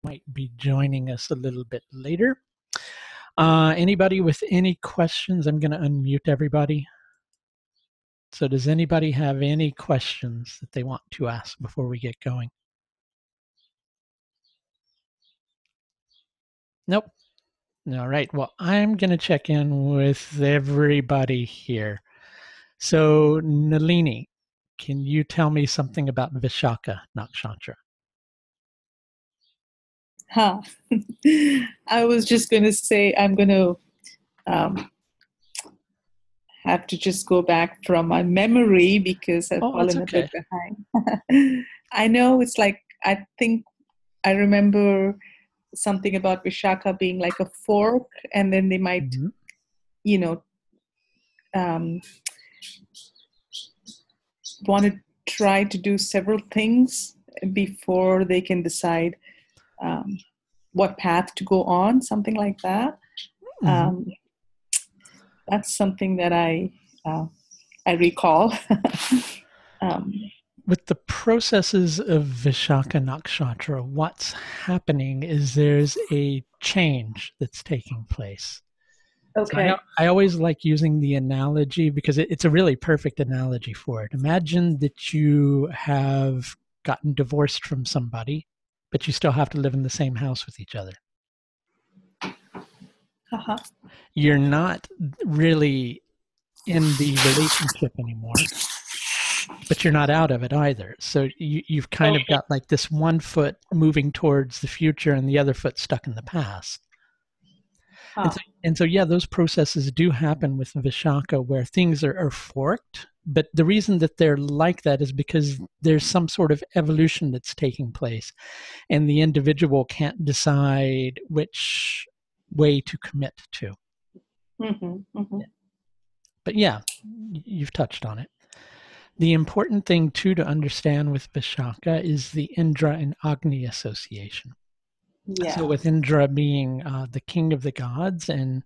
might be joining us a little bit later. Anybody with any questions? I'm going to unmute everybody. So does anybody have any questions that they want to ask before we get going? Nope. All right. Well, I'm going to check in with everybody here. So Nalini, can you tell me something about Vishaka Nakshatra? Huh. I was just going to say I'm going to have to just go back from my memory because I've fallen a bit behind. I know it's like, I think I remember something about Vishaka being like a fork, and then they might, want to try to do several things before they can decide what path to go on, something like that. That's something that I recall. With the processes of Vishaka Nakshatra, what's happening is there's a change that's taking place. Okay. So I always like using the analogy because it's a really perfect analogy for it. Imagine that you have gotten divorced from somebody, but you still have to live in the same house with each other. Uh-huh. You're not really in the relationship anymore, but you're not out of it either. So you've kind of got like this one foot moving towards the future and the other foot stuck in the past. And so, those processes do happen with Vishaka where things are forked. But the reason that they're like that is because there's some sort of evolution that's taking place. And the individual can't decide which way to commit to. But yeah, you've touched on it. The important thing, too, to understand with Vishaka is the Indra and Agni association. Yeah. So with Indra being the king of the gods and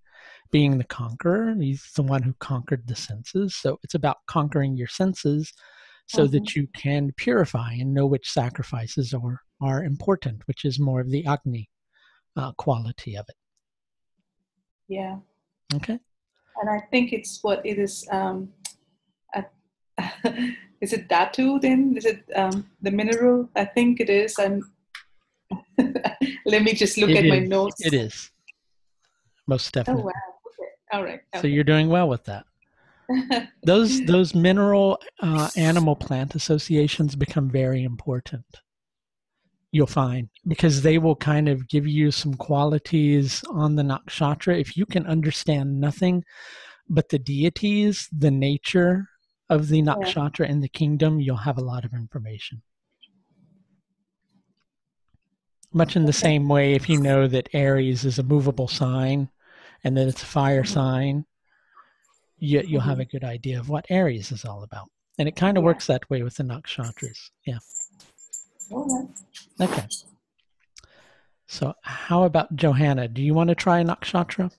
being the conqueror, he's the one who conquered the senses. So it's about conquering your senses so that you can purify and know which sacrifices are important, which is more of the Agni quality of it. Yeah. Okay. And I think it's what it is. Is it Dhatu then? Is it the mineral? I think it is. Let me just look at my notes. It is. Most definitely. Oh, wow. Okay. All right. Okay. So you're doing well with that. Those mineral animal plant associations become very important. You'll find because they will kind of give you some qualities on the nakshatra. If you can understand nothing but the deities, the nature of the nakshatra and the kingdom, you'll have a lot of information. Much in the same way, if you know that Aries is a movable sign and that it's a fire sign, you'll have a good idea of what Aries is all about. And it kind of works that way with the nakshatras. Yeah. Okay. So how about Johanna? Do you want to try a nakshatra?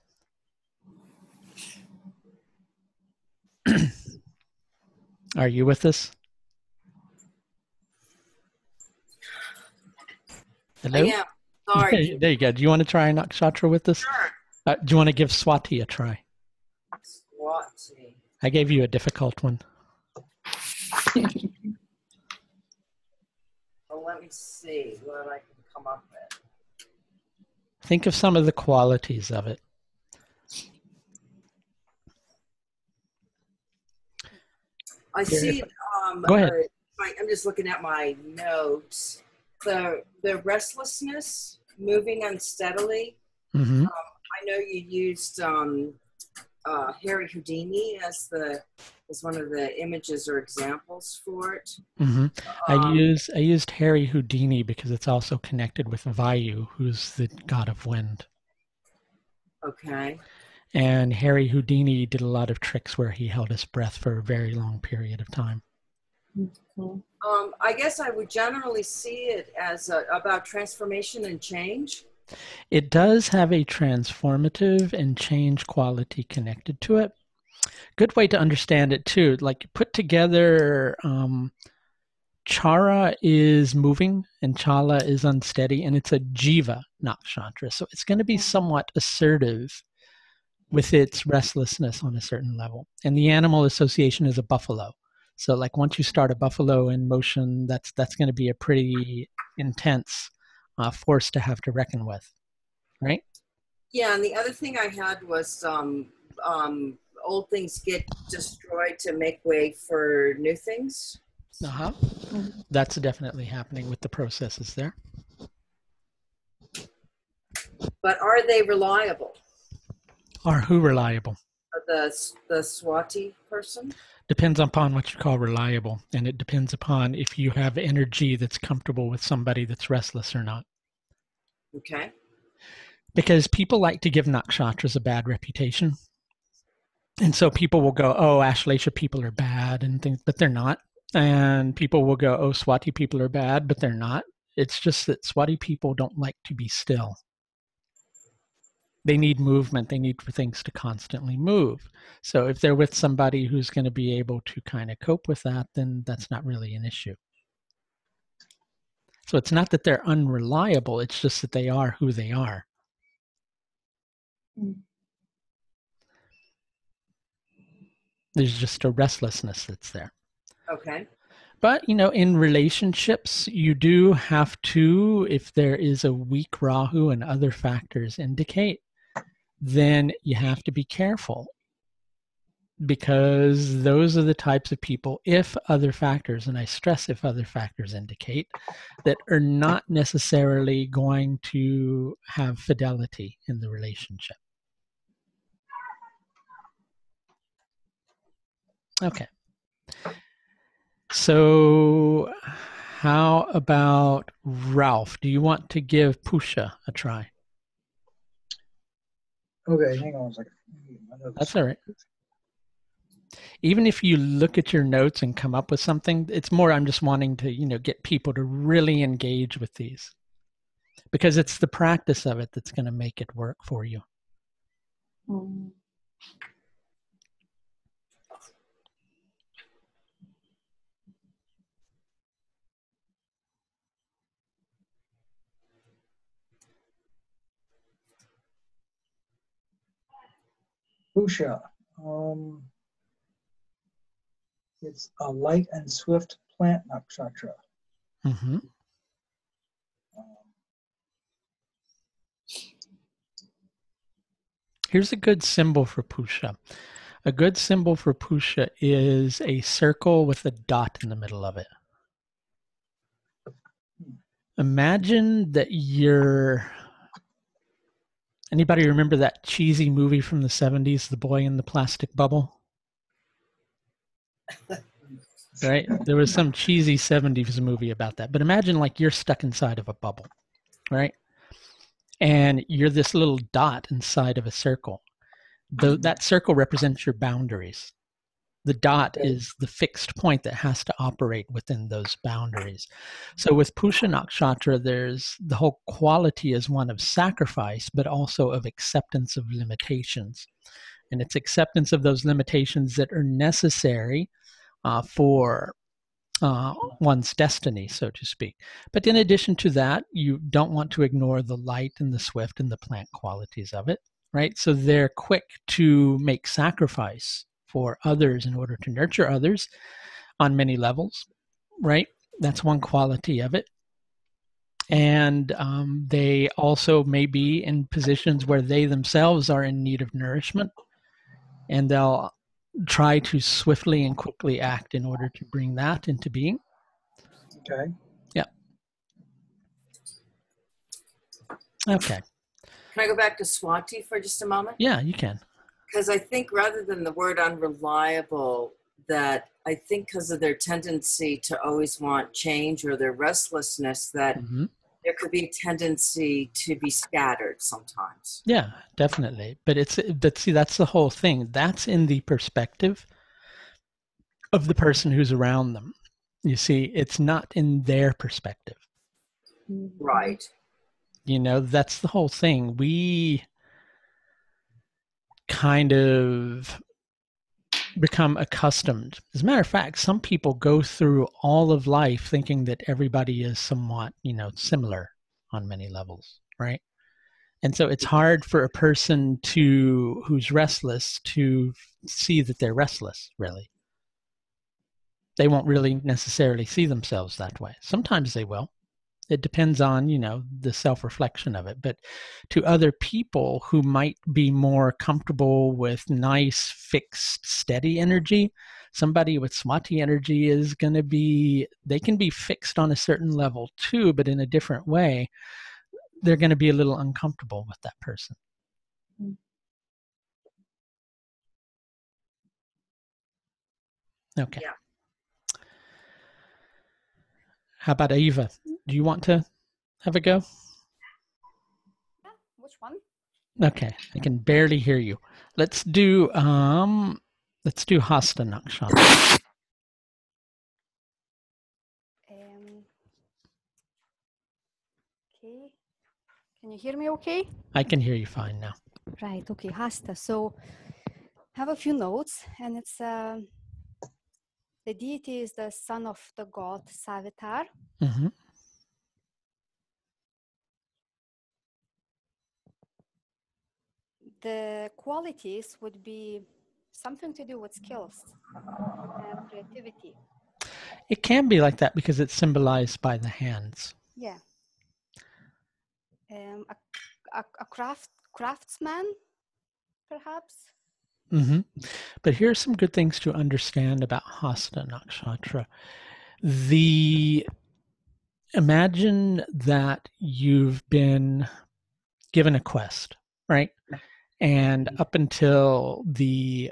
Are you with us? Hello? I am. Sorry. There you go. Do you want to try a nakshatra with us? Sure. Do you want to give Swati a try? Swati. I gave you a difficult one. Well, let me see what I can come up with. Think of some of the qualities of it. I see. Go ahead. I'm just looking at my notes. The restlessness, moving unsteadily. Mm-hmm. I know you used Harry Houdini as one of the images or examples for it. Mm-hmm. I used Harry Houdini because it's also connected with Vayu, who's the god of wind. Okay. And Harry Houdini did a lot of tricks where he held his breath for a very long period of time. I guess I would generally see it as about transformation and change. It does have a transformative and change quality connected to it. Good way to understand it too, like put together Chara is moving and Chala is unsteady, and it's a Jiva Nakshatra. So it's going to be somewhat assertive with its restlessness on a certain level. And the animal association is a buffalo. So like once you start a buffalo in motion, that's going to be a pretty intense force to have to reckon with, right? Yeah, and the other thing I had was old things get destroyed to make way for new things. Uh-huh. That's definitely happening with the processes there. But are they reliable? Are who reliable? The Swati person? Depends upon what you call reliable, and it depends upon if you have energy that's comfortable with somebody that's restless or not. Okay. Because people like to give nakshatras a bad reputation. And so people will go, oh, Ashlesha people are bad and things, but they're not. And people will go, oh, Swati people are bad, but they're not. It's just that Swati people don't like to be still. They need movement. They need for things to constantly move. So if they're with somebody who's going to be able to kind of cope with that, then that's not really an issue. So it's not that they're unreliable. It's just that they are who they are. There's just a restlessness that's there. Okay. But, you know, in relationships, you do have to, if there is a weak Rahu and other factors indicate, then you have to be careful. Because those are the types of people, if other factors, and I stress if other factors indicate, that are not necessarily going to have fidelity in the relationship. Okay. So how about Ralph? Do you want to give Pusha a try? Okay, hang on a second. That's all right. Even if you look at your notes and come up with something, it's more I'm just wanting to, you know, get people to really engage with these. Because it's the practice of it that's going to make it work for you. Pusha. It's a light and swift plant nakshatra. Mm-hmm. Here's a good symbol for Pusha. A good symbol for Pusha is a circle with a dot in the middle of it. Imagine that anybody remember that cheesy movie from the 70s, The Boy in the Plastic Bubble? Right? There was some cheesy 70s movie about that. But imagine like you're stuck inside of a bubble, right? And you're this little dot inside of a circle. That circle represents your boundaries. The dot is the fixed point that has to operate within those boundaries. So with Pusha Nakshatra, there's the whole quality is one of sacrifice, but also of acceptance of limitations. And it's acceptance of those limitations that are necessary for one's destiny, so to speak. But in addition to that, you don't want to ignore the light and the swift and the plant qualities of it, right? So they're quick to make sacrifice for others in order to nurture others on many levels, right? That's one quality of it. And they also may be in positions where they themselves are in need of nourishment, and they'll try to swiftly and quickly act in order to bring that into being. Okay. Yeah. Okay. Can I go back to Swati for just a moment? Yeah, you can. Because I think rather than the word unreliable, that I think because of their tendency to always want change or their restlessness, that there could be a tendency to be scattered sometimes. Yeah, definitely. But see, that's the whole thing. That's in the perspective of the person who's around them. You see, it's not in their perspective. Right. You know, that's the whole thing. We kind of become accustomed. As a matter of fact, some people go through all of life thinking that everybody is somewhat, similar on many levels, right? And so it's hard for a person who's restless to see that they're restless, really. They won't really necessarily see themselves that way. Sometimes they will. It depends on, the self-reflection of it. But to other people who might be more comfortable with nice, fixed, steady energy, somebody with Swati energy is going to be, they can be fixed on a certain level too, but in a different way. They're going to be a little uncomfortable with that person. Okay. Yeah. How about Eva? Do you want to have a go? Yeah, which one? Okay, I can barely hear you. Let's do Hasta Nakshatra. Okay. Can you hear me okay? I can hear you fine now. Right, okay, Hasta. So have a few notes, and it's the deity is the son of the god Savitar. Mm-hmm. The qualities would be something to do with skills and creativity. It can be like that because it's symbolized by the hands. Yeah. A craftsman, perhaps. Mm-hmm. But here's some good things to understand about Hasta Nakshatra. Imagine that you've been given a quest, right? And up until the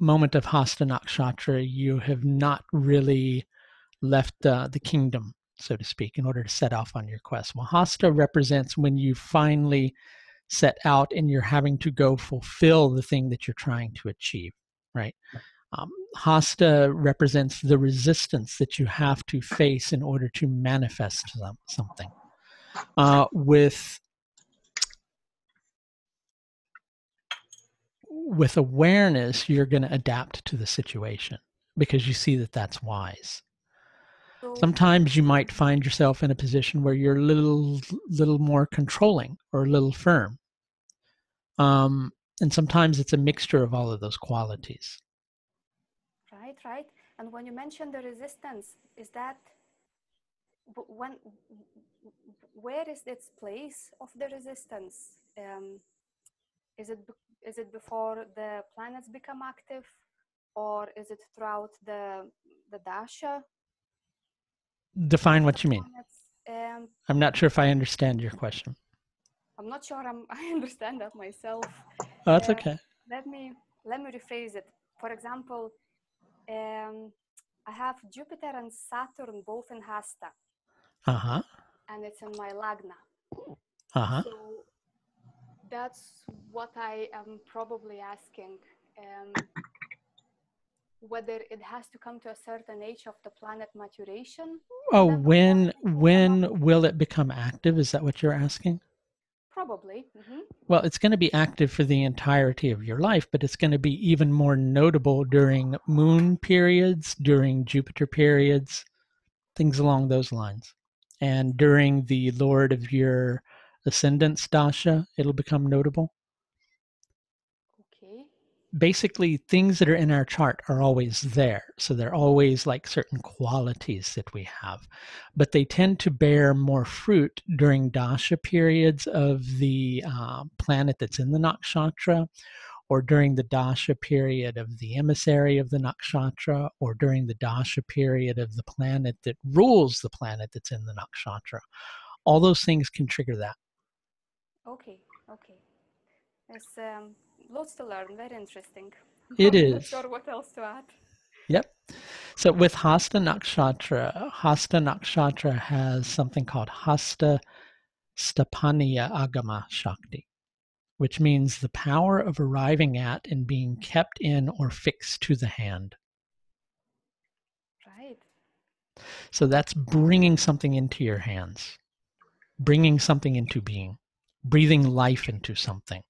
moment of Hasta Nakshatra, you have not really left the kingdom, so to speak, in order to set off on your quest. Well, Hasta represents when you finally set out and you're having to go fulfill the thing that you're trying to achieve, right? Hasta represents the resistance that you have to face in order to manifest something. With awareness, you're going to adapt to the situation because you see that that's wise. Sometimes you might find yourself in a position where you're a little more controlling or a little firm. And sometimes it's a mixture of all of those qualities. Right. And when you mention the resistance, is that where is its place of the resistance? Is it before the planets become active, or is it throughout the dasha? Define what you mean. I'm not sure if I understand your question. I'm not sure I understand that myself. Oh, that's okay. Let me rephrase it. For example, I have Jupiter and Saturn both in Hasta. Uh-huh. And it's in my Lagna. Uh-huh. So that's what I am probably asking. Whether it has to come to a certain age of the planet maturation. Oh, when will it become active? Is that what you're asking? Probably. Mm-hmm. Well, it's going to be active for the entirety of your life, but it's going to be even more notable during moon periods, during Jupiter periods, things along those lines. And during the Lord of your Ascendant's Dasha, it'll become notable. Okay. Basically, things that are in our chart are always there. So they're always like certain qualities that we have. But they tend to bear more fruit during dasha periods of the planet that's in the nakshatra, or during the dasha period of the emissary of the nakshatra, or during the dasha period of the planet that rules the planet that's in the nakshatra. All those things can trigger that. Okay. There's lots to learn. Very interesting. It is. I'm not sure what else to add. Yep. So with Hasta Nakshatra has something called Hasta Stapaniya Agama Shakti, which means the power of arriving at and being kept in or fixed to the hand. Right. So that's bringing something into your hands, bringing something into being, breathing life into something.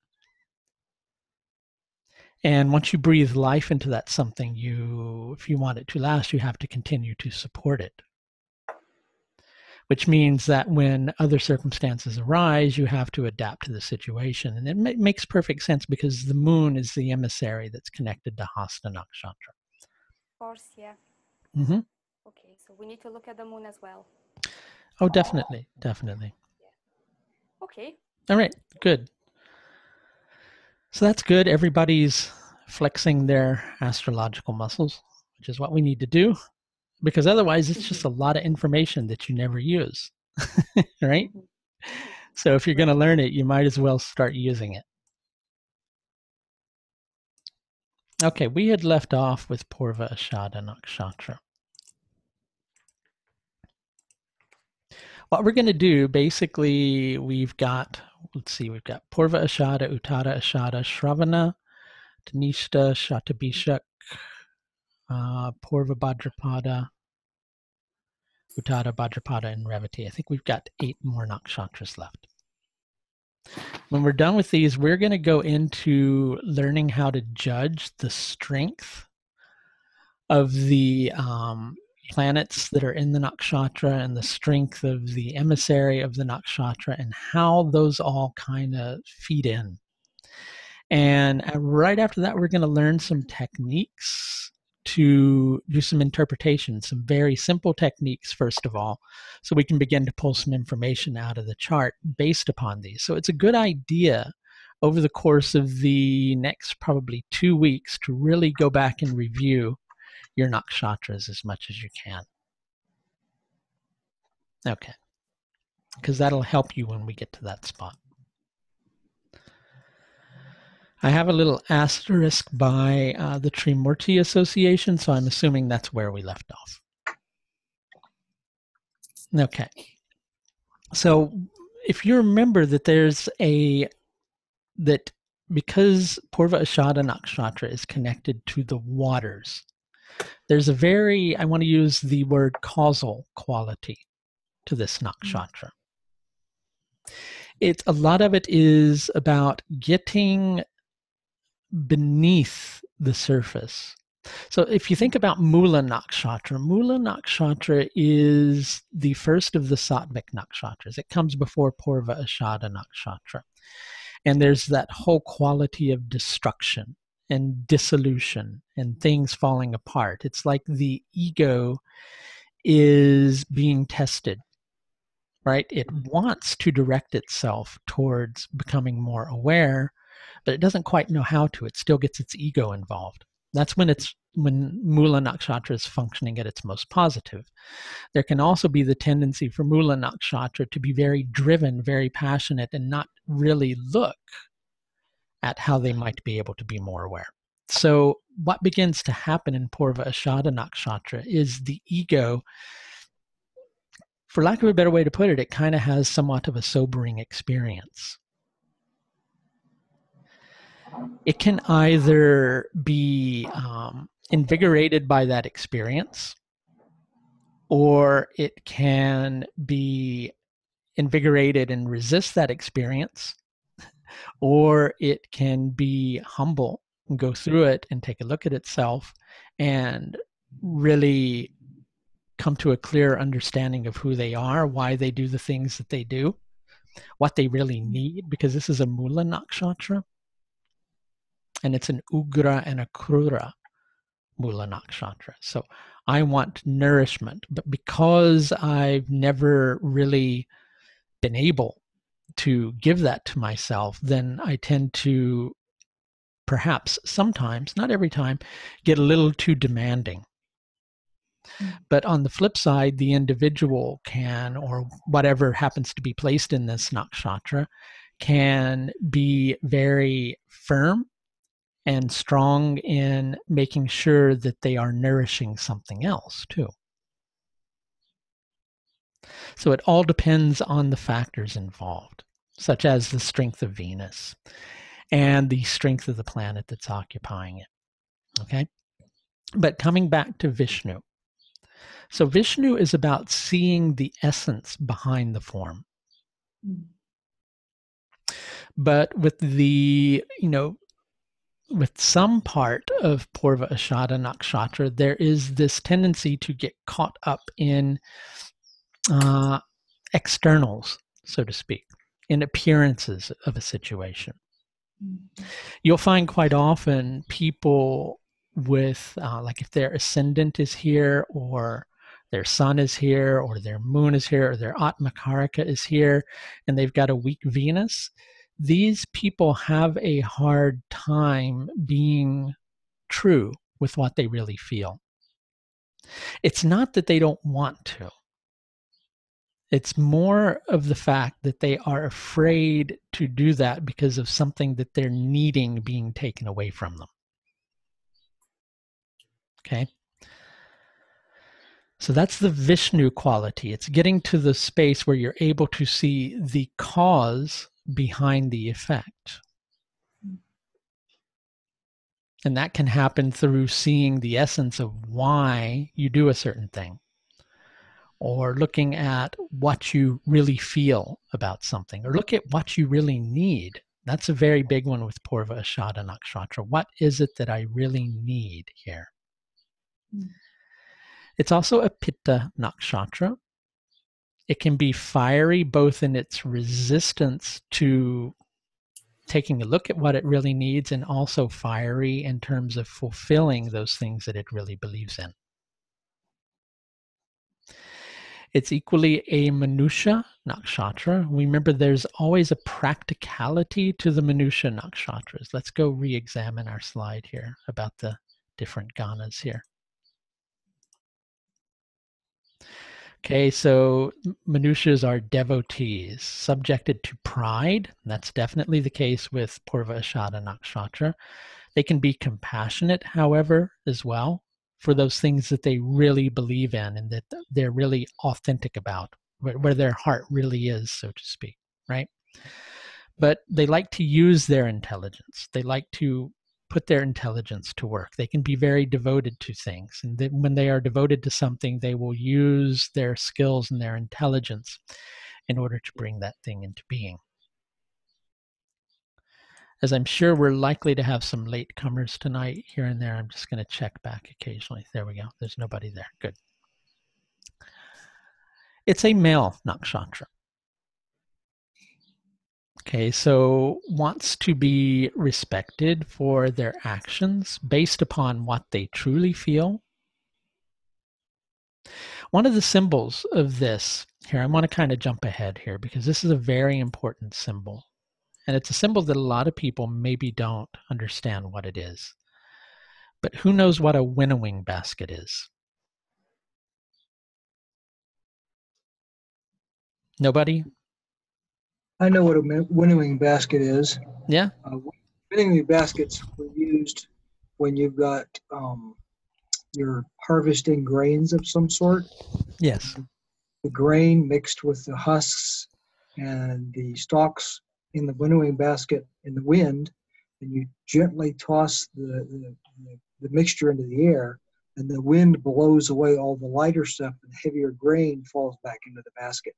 And once you breathe life into that something, if you want it to last, you have to continue to support it. Which means that when other circumstances arise, you have to adapt to the situation. And it makes perfect sense because the moon is the emissary that's connected to Hasta Nakshatra. Of course, yeah. Mm-hmm. Okay, so we need to look at the moon as well. Oh, definitely, definitely. Yeah. Okay. All right, good. So that's good. Everybody's flexing their astrological muscles, which is what we need to do, because otherwise it's just a lot of information that you never use, right? So if you're going to learn it, you might as well start using it. Okay, we had left off with Purva Ashadha Nakshatra. What we're going to do, basically, we've got Purva Ashadha, Uttara Ashadha, Sravana, Tanishta, Shatabhishak, Purva Bhadrapada, Uttara Bhadrapada, and Revati. I think we've got 8 more nakshatras left. When we're done with these, we're going to go into learning how to judge the strength of the planets that are in the nakshatra and the strength of the emissary of the nakshatra and how those all kind of feed in. And right after that, we're going to learn some techniques to do some interpretation, some very simple techniques, first of all, so we can begin to pull some information out of the chart based upon these. So it's a good idea over the course of the next probably 2 weeks to really go back and review your nakshatras as much as you can. Okay. Because that'll help you when we get to that spot. I have a little asterisk by the Trimurti Association, so I'm assuming that's where we left off. Okay. So if you remember that because Purva Ashadha Nakshatra is connected to the waters, there's I want to use the word causal quality to this nakshatra. A lot of it is about getting beneath the surface. So if you think about Mula Nakshatra is the first of the Sattvic nakshatras. It comes before Purva Ashadha Nakshatra. And there's that whole quality of destruction and dissolution and things falling apart. It's like the ego is being tested, right? It wants to direct itself towards becoming more aware, but it doesn't quite know how to. It still gets its ego involved. That's when Mula Nakshatra is functioning at its most positive. There can also be the tendency for Mula Nakshatra to be very driven, very passionate, and not really look at how they might be able to be more aware. So what begins to happen in Purva Ashadha Nakshatra is the ego, for lack of a better way to put it, it kind of has somewhat of a sobering experience. It can either be invigorated by that experience, or it can be invigorated and resist that experience, or it can be humble and go through it and take a look at itself and really come to a clear understanding of who they are, why they do the things that they do, what they really need, because this is a Mula Nakshatra. And it's an Ugra and a Krura Mula Nakshatra. So I want nourishment, but because I've never really been able to give that to myself, then I tend to perhaps sometimes, not every time, get a little too demanding. But on the flip side, the individual can, or whatever happens to be placed in this nakshatra, can be very firm and strong in making sure that they are nourishing something else too. So it all depends on the factors involved, such as the strength of Venus and the strength of the planet that's occupying it. Okay? But coming back to Vishnu. So Vishnu is about seeing the essence behind the form. But with the, with some part of Purva Ashadha Nakshatra, there is this tendency to get caught up in externals, so to speak, in appearances of a situation. You'll find quite often people with, like if their ascendant is here, or their sun is here, or their moon is here, or their Atmakaraka is here, and they've got a weak Venus, these people have a hard time being true with what they really feel. It's not that they don't want to. It's more of the fact that they are afraid to do that because of something that they're needing being taken away from them. Okay? So that's the Vishnu quality. It's getting to the space where you're able to see the cause behind the effect. And that can happen through seeing the essence of why you do a certain thing, or looking at what you really feel about something, or look at what you really need. That's a very big one with Purva Ashadha Nakshatra. What is it that I really need here? It's also a Pitta Nakshatra. It can be fiery both in its resistance to taking a look at what it really needs, and also fiery in terms of fulfilling those things that it really believes in. It's equally a Manusha Nakshatra. Remember, there's always a practicality to the Manusha Nakshatras. Let's go re-examine our slide here about the different ganas here. Okay, so Manushas are devotees, subjected to pride. That's definitely the case with Purva Ashadha Nakshatra. They can be compassionate, however, as well, for those things that they really believe in and that they're really authentic about, where their heart really is, so to speak, right? But they like to use their intelligence. They like to put their intelligence to work. They can be very devoted to things. And when they are devoted to something, they will use their skills and their intelligence in order to bring that thing into being. As I'm sure we're likely to have some latecomers tonight here and there, I'm just going to check back occasionally. There we go. There's nobody there. Good. It's a male nakshatra. Okay, so wants to be respected for their actions based upon what they truly feel. One of the symbols of this, here, I want to kind of jump ahead here because this is a very important symbol. And it's a symbol that a lot of people maybe don't understand what it is. But who knows what a winnowing basket is? Nobody? I know what a winnowing basket is. Yeah. Winnowing baskets were used when you've got you're harvesting grains of some sort. Yes. The grain mixed with the husks and the stalks in the winnowing basket in the wind, and you gently toss the mixture into the air, and the wind blows away all the lighter stuff, and the heavier grain falls back into the basket.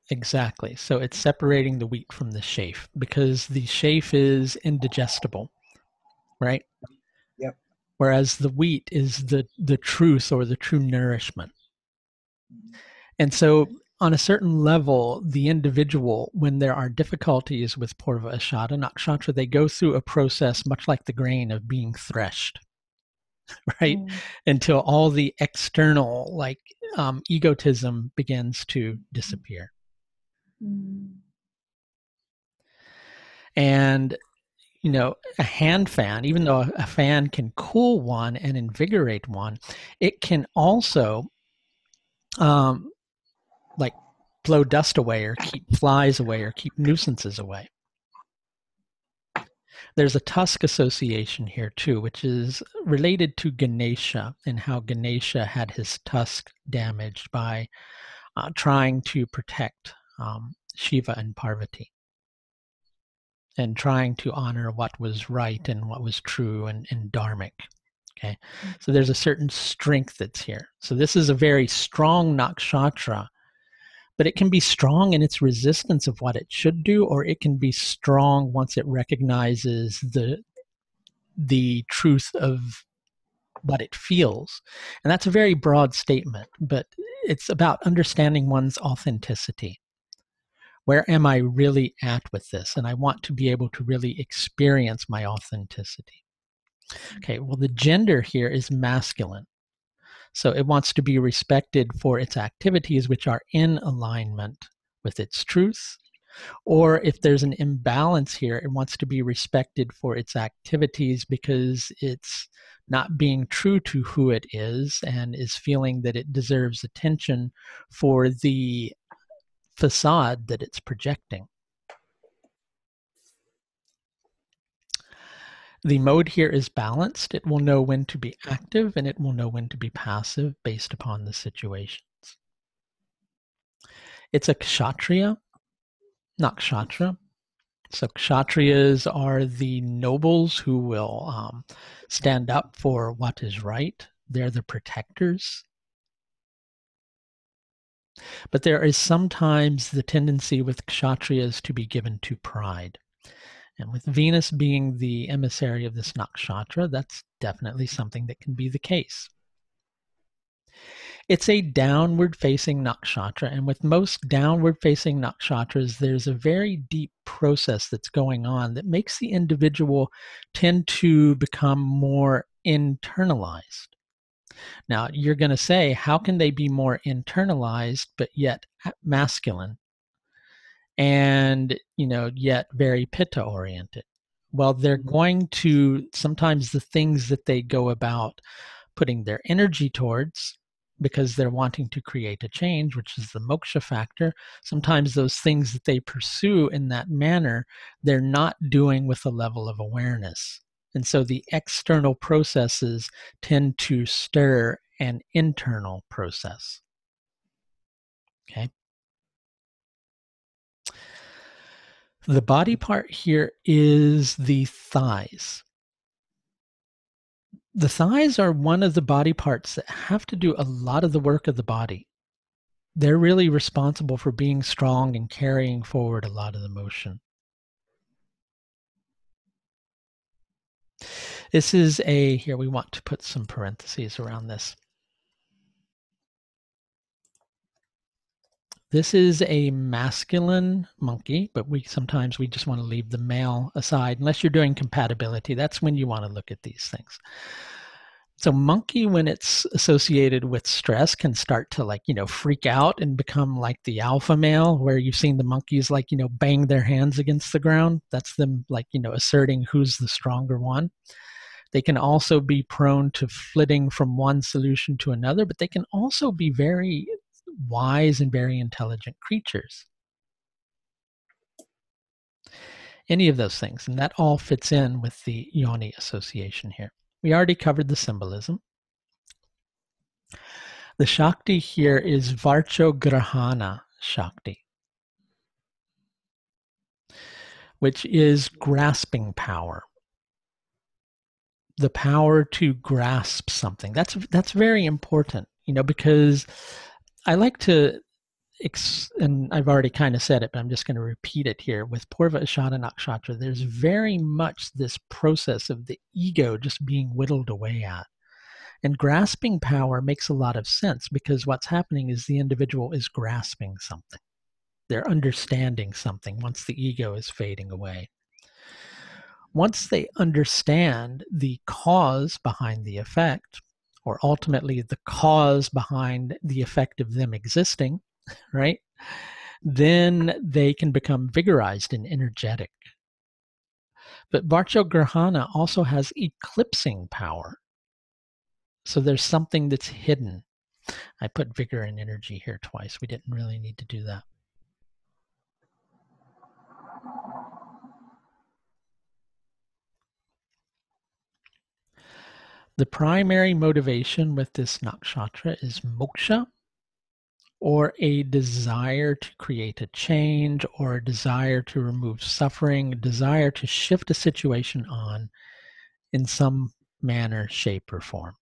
Exactly. So it's separating the wheat from the chaff, because the chaff is indigestible, right? Yep. Whereas the wheat is the truth, or the true nourishment. And so on a certain level, the individual, when there are difficulties with Purva Ashadha Nakshatra, they go through a process much like the grain of being threshed, right? Until all the external, like egotism, begins to disappear. And, you know, a hand fan, even though a fan can cool one and invigorate one, it can also like blow dust away, or keep flies away, or keep nuisances away. There's a tusk association here too, which is related to Ganesha, and how Ganesha had his tusk damaged by trying to protect Shiva and Parvati, and trying to honor what was right and what was true and dharmic. Okay, so there's a certain strength that's here. So this is a very strong nakshatra, but it can be strong in its resistance of what it should do, or it can be strong once it recognizes the truth of what it feels. And that's a very broad statement, but it's about understanding one's authenticity. Where am I really at with this? And I want to be able to really experience my authenticity. Okay, well, the gender here is masculine. So it wants to be respected for its activities which are in alignment with its truth. Or if there's an imbalance here, it wants to be respected for its activities because it's not being true to who it is and is feeling that it deserves attention for the facade that it's projecting. The mode here is balanced. It will know when to be active and it will know when to be passive based upon the situations. It's a kshatriya, nakshatra. So kshatriyas are the nobles who will stand up for what is right. They're the protectors. But there is sometimes the tendency with kshatriyas to be given to pride. And with Venus being the emissary of this nakshatra, that's definitely something that can be the case. It's a downward-facing nakshatra, and with most downward-facing nakshatras, there's a very deep process that's going on that makes the individual tend to become more internalized. Now, you're going to say, how can they be more internalized, but yet masculine? And, yet very pitta-oriented. Well, they're going to, sometimes the things that they go about putting their energy towards, because they're wanting to create a change, which is the moksha factor, sometimes those things that they pursue in that manner, they're not doing with a level of awareness. And so the external processes tend to stir an internal process. Okay. The body part here is the thighs. The thighs are one of the body parts that have to do a lot of the work of the body. They're really responsible for being strong and carrying forward a lot of the motion. This is here we want to put some parentheses around this. This is a masculine monkey, but sometimes we just want to leave the male aside. Unless you're doing compatibility, that's when you want to look at these things. So monkey, when it's associated with stress, can start to freak out and become like the alpha male, where you've seen the monkeys bang their hands against the ground. That's them asserting who's the stronger one. They can also be prone to flitting from one solution to another, but they can also be very wise and very intelligent creatures. Any of those things, and that all fits in with the yoni association here. We already covered the symbolism. The Shakti here is Varcho Grahana Shakti, which is grasping power. The power to grasp something. That's very important, because I like to, and I've already kind of said it, but I'm just going to repeat it here. With Purva, Ashadha, Nakshatra, there's very much this process of the ego just being whittled away at. And grasping power makes a lot of sense, because what's happening is the individual is grasping something. They're understanding something once the ego is fading away. Once they understand the cause behind the effect, or ultimately the cause behind the effect of them existing, right? Then they can become vigorized and energetic. But Varcho Grahana also has eclipsing power. So there's something that's hidden. I put vigor and energy here twice. We didn't really need to do that. The primary motivation with this nakshatra is moksha, or a desire to create a change, or a desire to remove suffering, a desire to shift a situation on in some manner, shape, or form.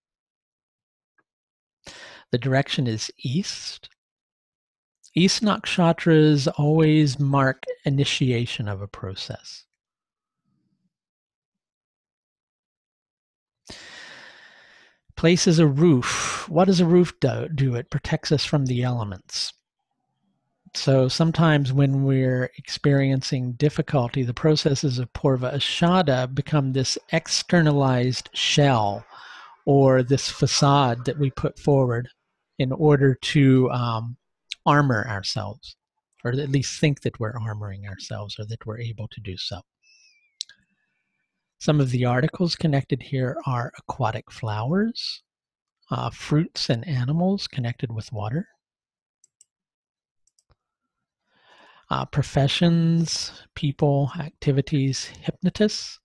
The direction is east. East nakshatras always mark initiation of a process. Place is a roof. What does a roof do? It protects us from the elements. So sometimes when we're experiencing difficulty, the processes of Purva Ashadha become this externalized shell or this facade that we put forward in order to armor ourselves, or at least think that we're armoring ourselves or that we're able to do so. Some of the articles connected here are aquatic flowers, fruits and animals connected with water, professions, people, activities, hypnotists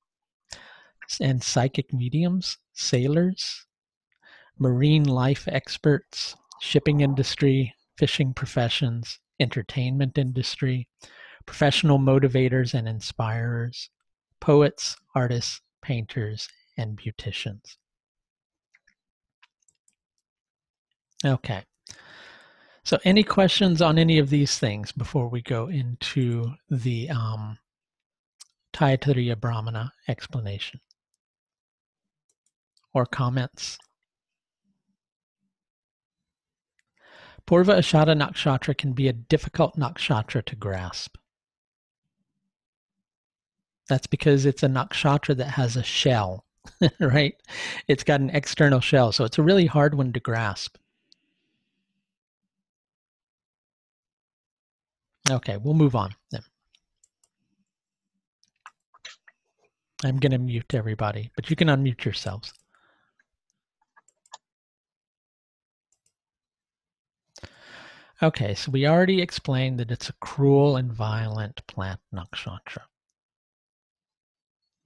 and psychic mediums, sailors, marine life experts, shipping industry, fishing professions, entertainment industry, professional motivators and inspirers, poets, artists, painters, and beauticians. Okay. So any questions on any of these things before we go into the Taittiriya Brahmana explanation? Or comments? Purva Ashadha Nakshatra can be a difficult nakshatra to grasp. That's because it's a nakshatra that has a shell, right? It's got an external shell, so it's a really hard one to grasp. Okay, we'll move on then. I'm going to mute everybody, but you can unmute yourselves. Okay, so we already explained that it's a cruel and violent plant nakshatra.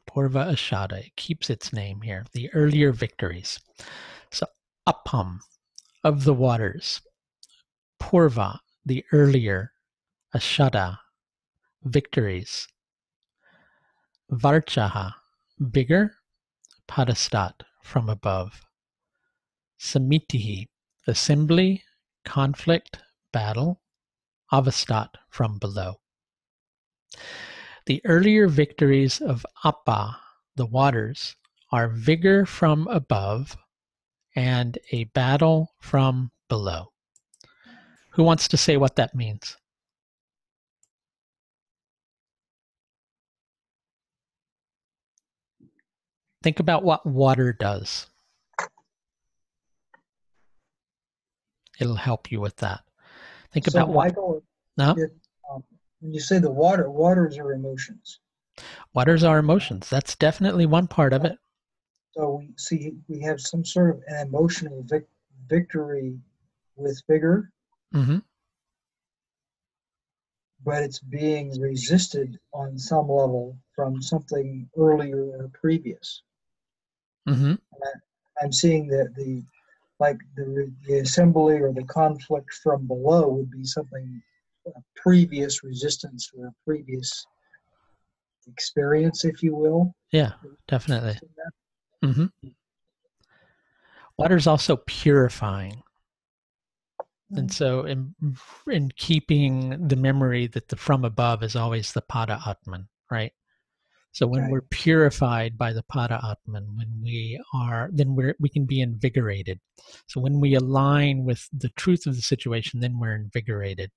Purva Ashadha, it keeps its name here, the earlier victories. So Apam, of the waters. Purva, the earlier. Ashadha, victories. Varchaha, bigger. Padastat, from above. Samitihi, assembly, conflict, battle. Avastat, from below. The earlier victories of Appa, the waters, are vigor from above and a battle from below. Who wants to say what that means? Think about what water does. It'll help you with that. Think so about what. Michael, No? When you say the waters are emotions. Waters are emotions. That's definitely one part of it. So we have some sort of an emotional victory with vigor, Mm-hmm. but it's being resisted on some level from something earlier or previous. Mm-hmm. I'm seeing that the assembly or the conflict from below would be something, a previous resistance or a previous experience, if you will. Yeah, definitely. Mm-hmm. Water's also purifying. And so in keeping the memory that the from above is always the Pada Atman, right? So when we're purified by the Pada Atman, when we are, then we can be invigorated. So when we align with the truth of the situation, then we're invigorated.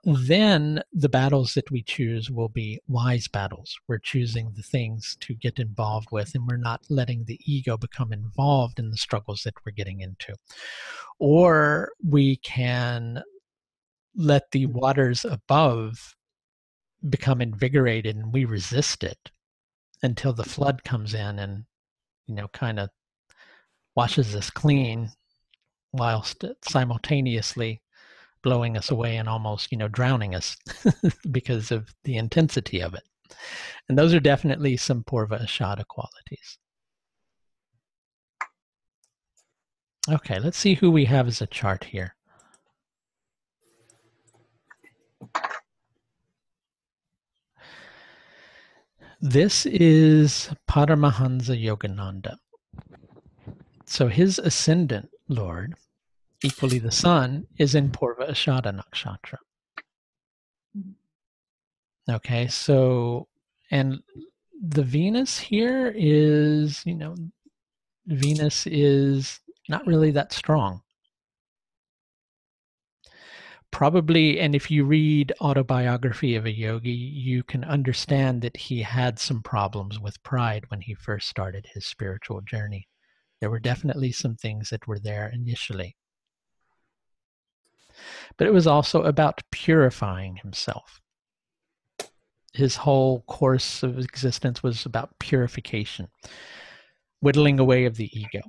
Then the battles that we choose will be wise battles. We're choosing the things to get involved with, and we're not letting the ego become involved in the struggles that we're getting into. Or we can let the waters above become invigorated and we resist it until the flood comes in and, kind of washes us clean whilst simultaneously blowing us away and almost, drowning us because of the intensity of it. And those are definitely some Purva Ashadha qualities. Okay, let's see who we have as a chart here. This is Paramahansa Yogananda. So his ascendant lord, equally the sun, is in Purva Ashadha Nakshatra. Okay, so, and the Venus here is, Venus is not really that strong. Probably, and if you read Autobiography of a Yogi, you can understand that he had some problems with pride when he first started his spiritual journey. There were definitely some things that were there initially. But it was also about purifying himself. His whole course of existence was about purification, whittling away of the ego.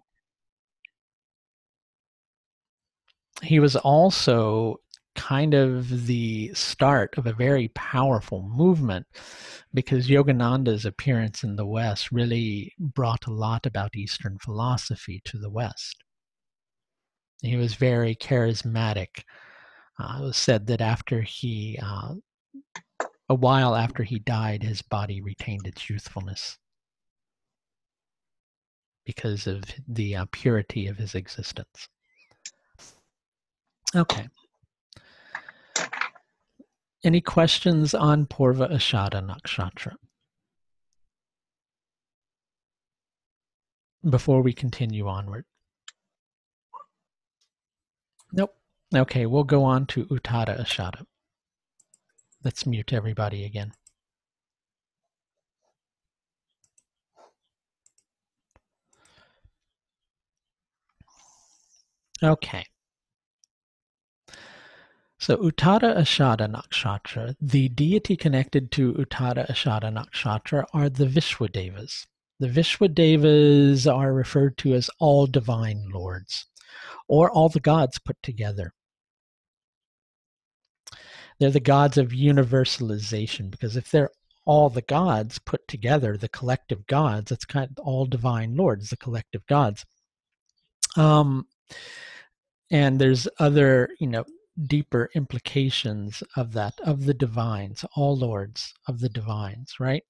He was also kind of the start of a very powerful movement, because Yogananda's appearance in the West really brought a lot about Eastern philosophy to the West. He was very charismatic. It was said that after he, a while after he died, his body retained its youthfulness because of the purity of his existence. Okay. Any questions on Purva Ashadha Nakshatra before we continue onward? Nope. Okay, we'll go on to Uttara Ashadha. Let's mute everybody again. Okay. So Uttara Ashadha Nakshatra, the deity connected to Uttara Ashadha Nakshatra are the Vishwadevas. The Vishwadevas are referred to as all divine lords, or all the gods put together. They're the gods of universalization, because if they're all the gods put together, the collective gods, it's kind of all divine lords, the collective gods. And there's other, deeper implications of that, of the divines, all lords of the divines, right?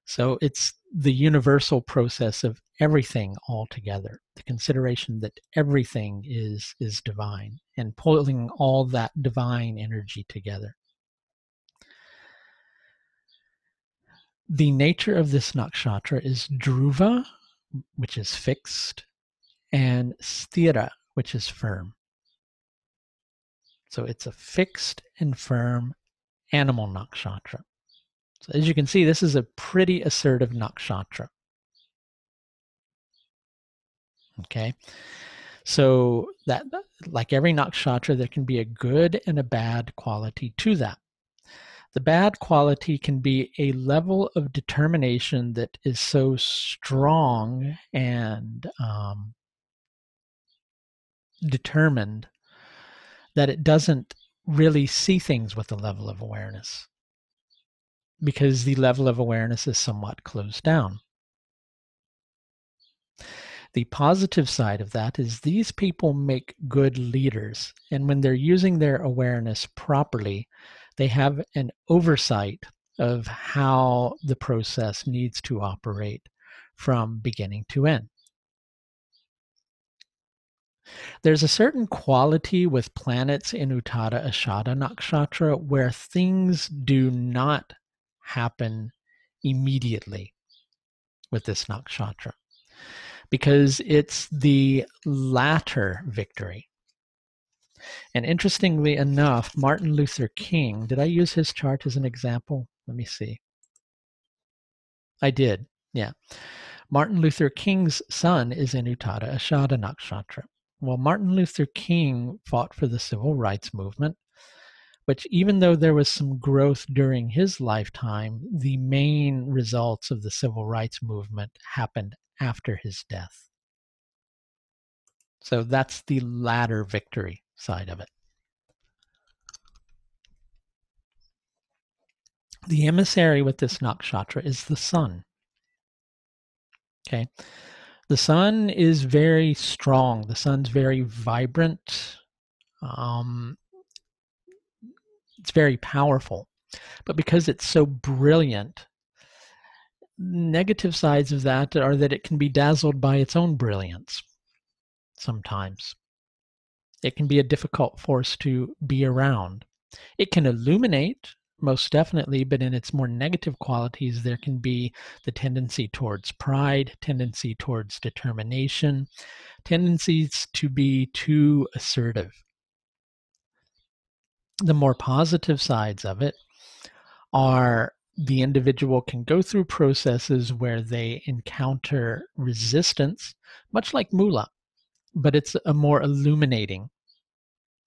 So it's the universal process of everything all together, the consideration that everything is divine, and pulling all that divine energy together. The nature of this nakshatra is dhruva, which is fixed, and sthira, which is firm. So it's a fixed and firm animal nakshatra. So as you can see, this is a pretty assertive nakshatra. Okay, so that, like every nakshatra, there can be a good and a bad quality to that. The bad quality can be a level of determination that is so strong and determined that it doesn't really see things with a level of awareness, because the level of awareness is somewhat closed down. The positive side of that is these people make good leaders, and when they're using their awareness properly, they have an oversight of how the process needs to operate from beginning to end. There's a certain quality with planets in Uttara Ashadha Nakshatra where things do not happen immediately with this nakshatra, because it's the latter victory. And interestingly enough, Martin Luther King, did I use his chart as an example? Let me see. I did, yeah. Martin Luther King's son is in Uttara Ashadha Nakshatra. Well, Martin Luther King fought for the civil rights movement, which, even though there was some growth during his lifetime, the main results of the civil rights movement happened after his death. So that's the latter victory side of it. The emissary with this nakshatra is the sun. Okay. The sun is very strong. The sun's very vibrant. It's very powerful. But because it's so brilliant, negative sides of that are that it can be dazzled by its own brilliance sometimes. It can be a difficult force to be around. It can illuminate, most definitely, but in its more negative qualities, there can be the tendency towards pride, tendency towards determination, tendencies to be too assertive. The more positive sides of it are the individual can go through processes where they encounter resistance, much like mula, but it's a more illuminating.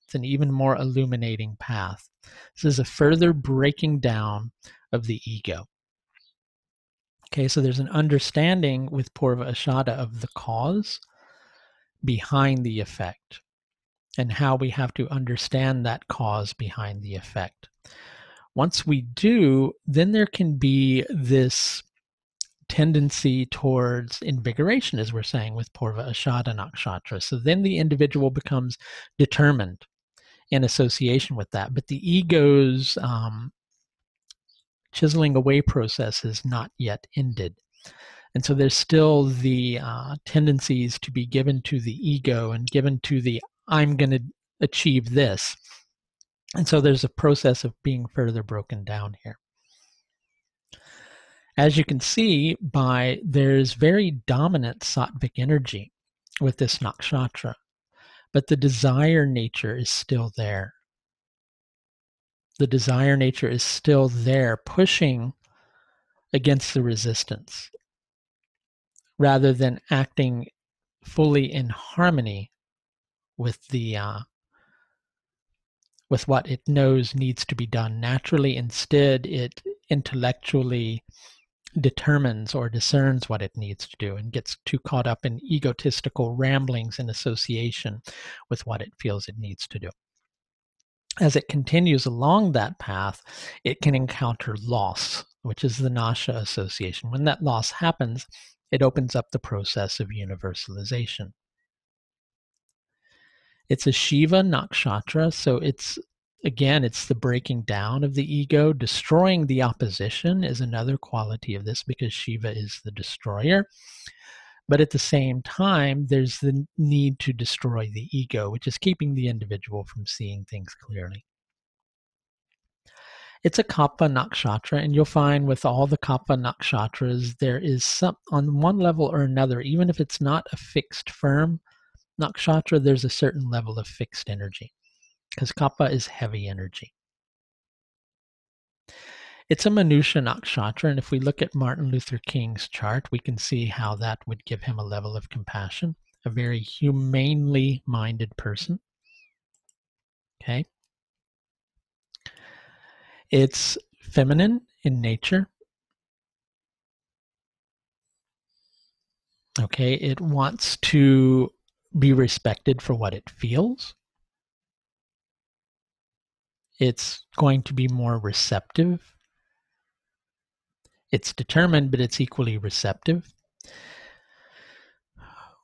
It's an even more illuminating path. This is a further breaking down of the ego. Okay, so there's an understanding with Purva Ashadha of the cause behind the effect and how we have to understand that cause behind the effect. Once we do, then there can be this tendency towards invigoration, as we're saying with Purva Ashadha Nakshatra. So then the individual becomes determined in association with that. But the ego's chiseling away process is not yet ended. And so there's still the tendencies to be given to the ego and given to the I'm going to achieve this. And so there's a process of being further broken down here. As you can see, there's very dominant sattvic energy with this nakshatra, but the desire nature is still there. The desire nature is still there, pushing against the resistance, rather than acting fully in harmony with with what it knows needs to be done naturally. Instead, it intellectually determines or discerns what it needs to do and gets too caught up in egotistical ramblings in association with what it feels it needs to do. As it continues along that path, it can encounter loss, which is the nasha association. When that loss happens, it opens up the process of universalization. It's a Shiva nakshatra, so it's the breaking down of the ego. Destroying the opposition is another quality of this because Shiva is the destroyer. But at the same time, there's the need to destroy the ego, which is keeping the individual from seeing things clearly. It's a Kapha nakshatra, and you'll find with all the Kapha nakshatras, there is some, on one level or another, even if it's not a fixed firm nakshatra, there's a certain level of fixed energy, because Kapha is heavy energy. It's a Manusha nakshatra, and if we look at Martin Luther King's chart, we can see how that would give him a level of compassion, a very humanely minded person. Okay. It's feminine in nature. Okay, it wants to be respected for what it feels. It's going to be more receptive. It's determined, but it's equally receptive.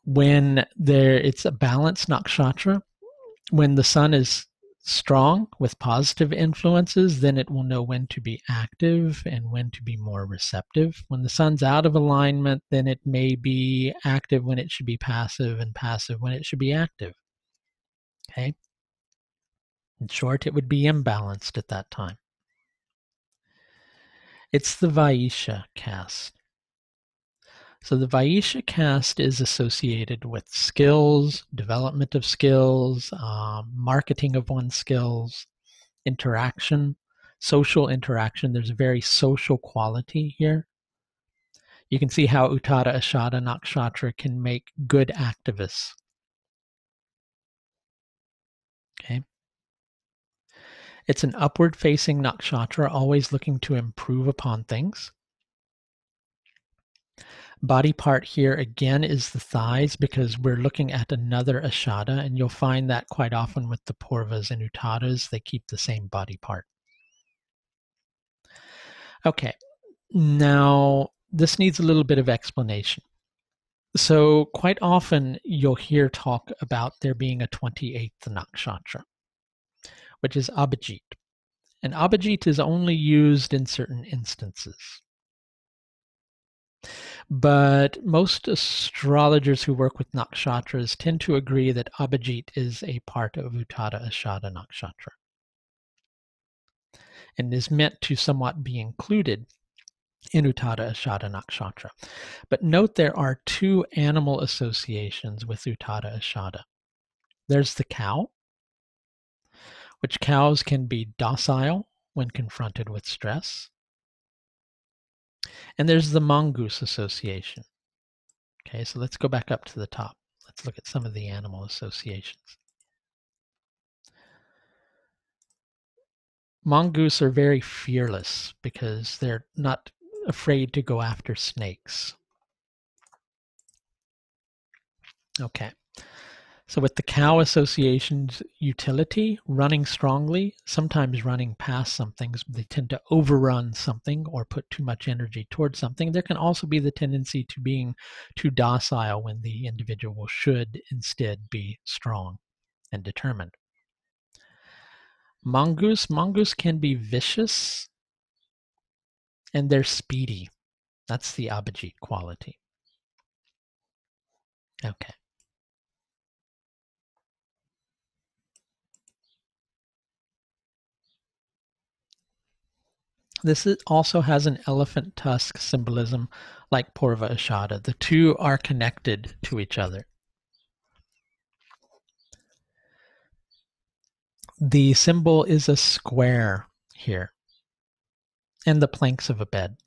When it's a balanced nakshatra, when the sun is strong with positive influences, then it will know when to be active and when to be more receptive. When the sun's out of alignment, then it may be active when it should be passive and passive when it should be active. Okay? In short, it would be imbalanced at that time. It's the Vaishya caste. So the Vaishya caste is associated with skills, development of skills, marketing of one's skills, interaction, social interaction. There's a very social quality here. You can see how Uttara Ashadha Nakshatra can make good activists. Okay. It's an upward-facing nakshatra, always looking to improve upon things. Body part here again is the thighs because we're looking at another Ashadha, and you'll find that quite often with the Purvas and Uttaras, they keep the same body part. Okay, now this needs a little bit of explanation. So quite often you'll hear talk about there being a 28th nakshatra, which is Abhijit. And Abhijit is only used in certain instances. But most astrologers who work with nakshatras tend to agree that Abhijit is a part of Uttara Ashadha Nakshatra. and is meant to somewhat be included in Uttara Ashadha Nakshatra. But note there are two animal associations with Uttara Ashadha. There's the cow, which cows can be docile when confronted with stress. And there's the mongoose association. Okay, so let's go back up to the top. Let's look at some of the animal associations. Mongoose are very fearless because they're not afraid to go after snakes. Okay, so with the cow association's utility, running strongly, sometimes running past something, they tend to overrun something or put too much energy towards something. There can also be the tendency to being too docile when the individual should instead be strong and determined. Mongoose can be vicious, and they're speedy. That's the Abhijit quality. Okay. This also has an elephant tusk symbolism like Purva Ashadha. The two are connected to each other. The symbol is a square here and the planks of a bed.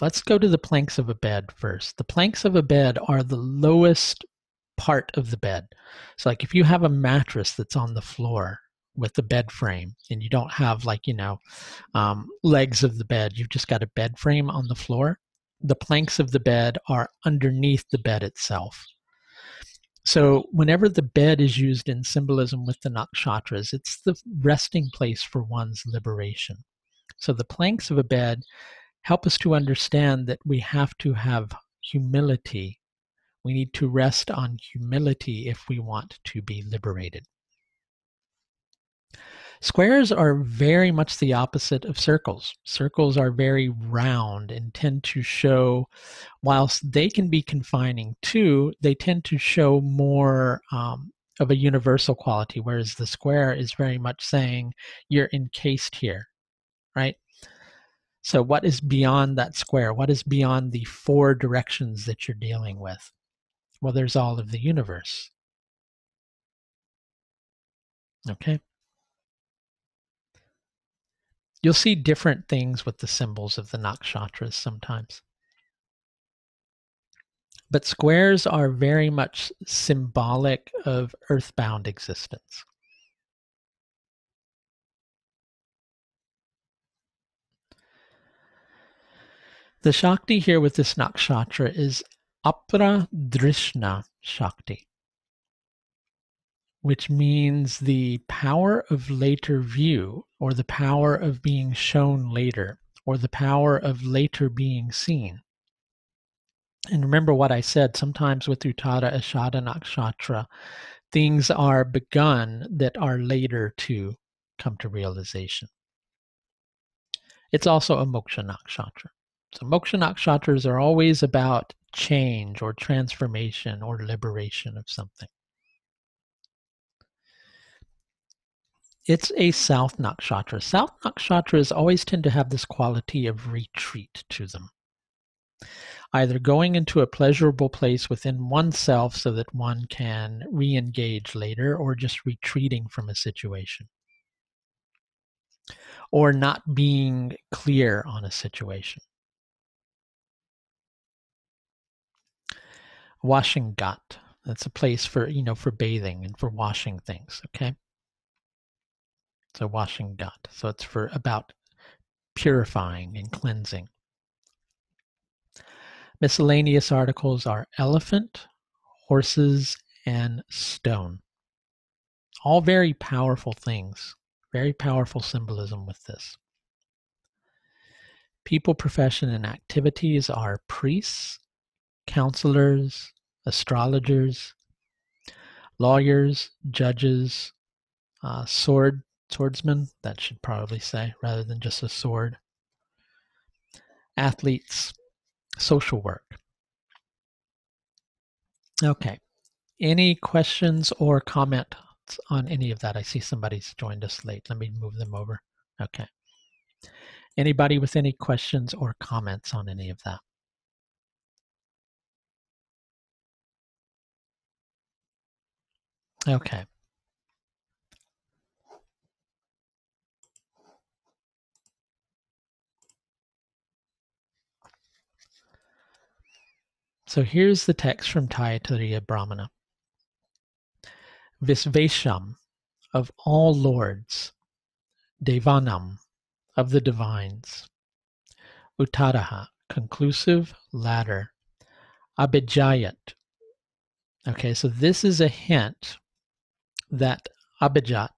Let's go to the planks of a bed first. The planks of a bed are the lowest part of the bed. So like if you have a mattress that's on the floor with the bed frame and you don't have legs of the bed, you've just got a bed frame on the floor. The planks of the bed are underneath the bed itself. So whenever the bed is used in symbolism with the nakshatras, it's the resting place for one's liberation. So the planks of a bed help us to understand that we have to have humility. We need to rest on humility if we want to be liberated. Squares are very much the opposite of circles. Circles are very round and tend to show, whilst they can be confining too, they tend to show more of a universal quality, whereas the square is very much saying you're encased here, right? So what is beyond that square? What is beyond the four directions that you're dealing with? Well, there's all of the universe. Okay. You'll see different things with the symbols of the nakshatras sometimes. But squares are very much symbolic of earthbound existence. The Shakti here with this nakshatra is Apradrishna Shakti, which means the power of later view, or the power of being shown later, or the power of later being seen. And remember what I said, sometimes with Uttara Ashadha Nakshatra, things are begun that are later to come to realization. It's also a moksha nakshatra. So moksha nakshatras are always about change or transformation or liberation of something. It's a south nakshatra. South nakshatras always tend to have this quality of retreat to them. Either going into a pleasurable place within oneself so that one can re-engage later, or just retreating from a situation. Or not being clear on a situation. Washing ghat. That's a place for, for bathing and for washing things, okay? So washing ghat. So it's about purifying and cleansing. Miscellaneous articles are elephant, horses, and stone. All very powerful things. Very powerful symbolism with this. People, profession, and activities are priests, counselors, astrologers, lawyers, judges, swordsmen, that should probably say, rather than just a sword. Athletes, social work. Okay. Any questions or comments on any of that? I see somebody's joined us late. Let me move them over. Okay. Anybody with any questions or comments on any of that? Okay. So here's the text from Taittiriya Brahmana. Visvesham, of all lords, Devanam, of the divines, Uttaraha, conclusive ladder, Abhijayat. Okay, so this is a hint that Abhijit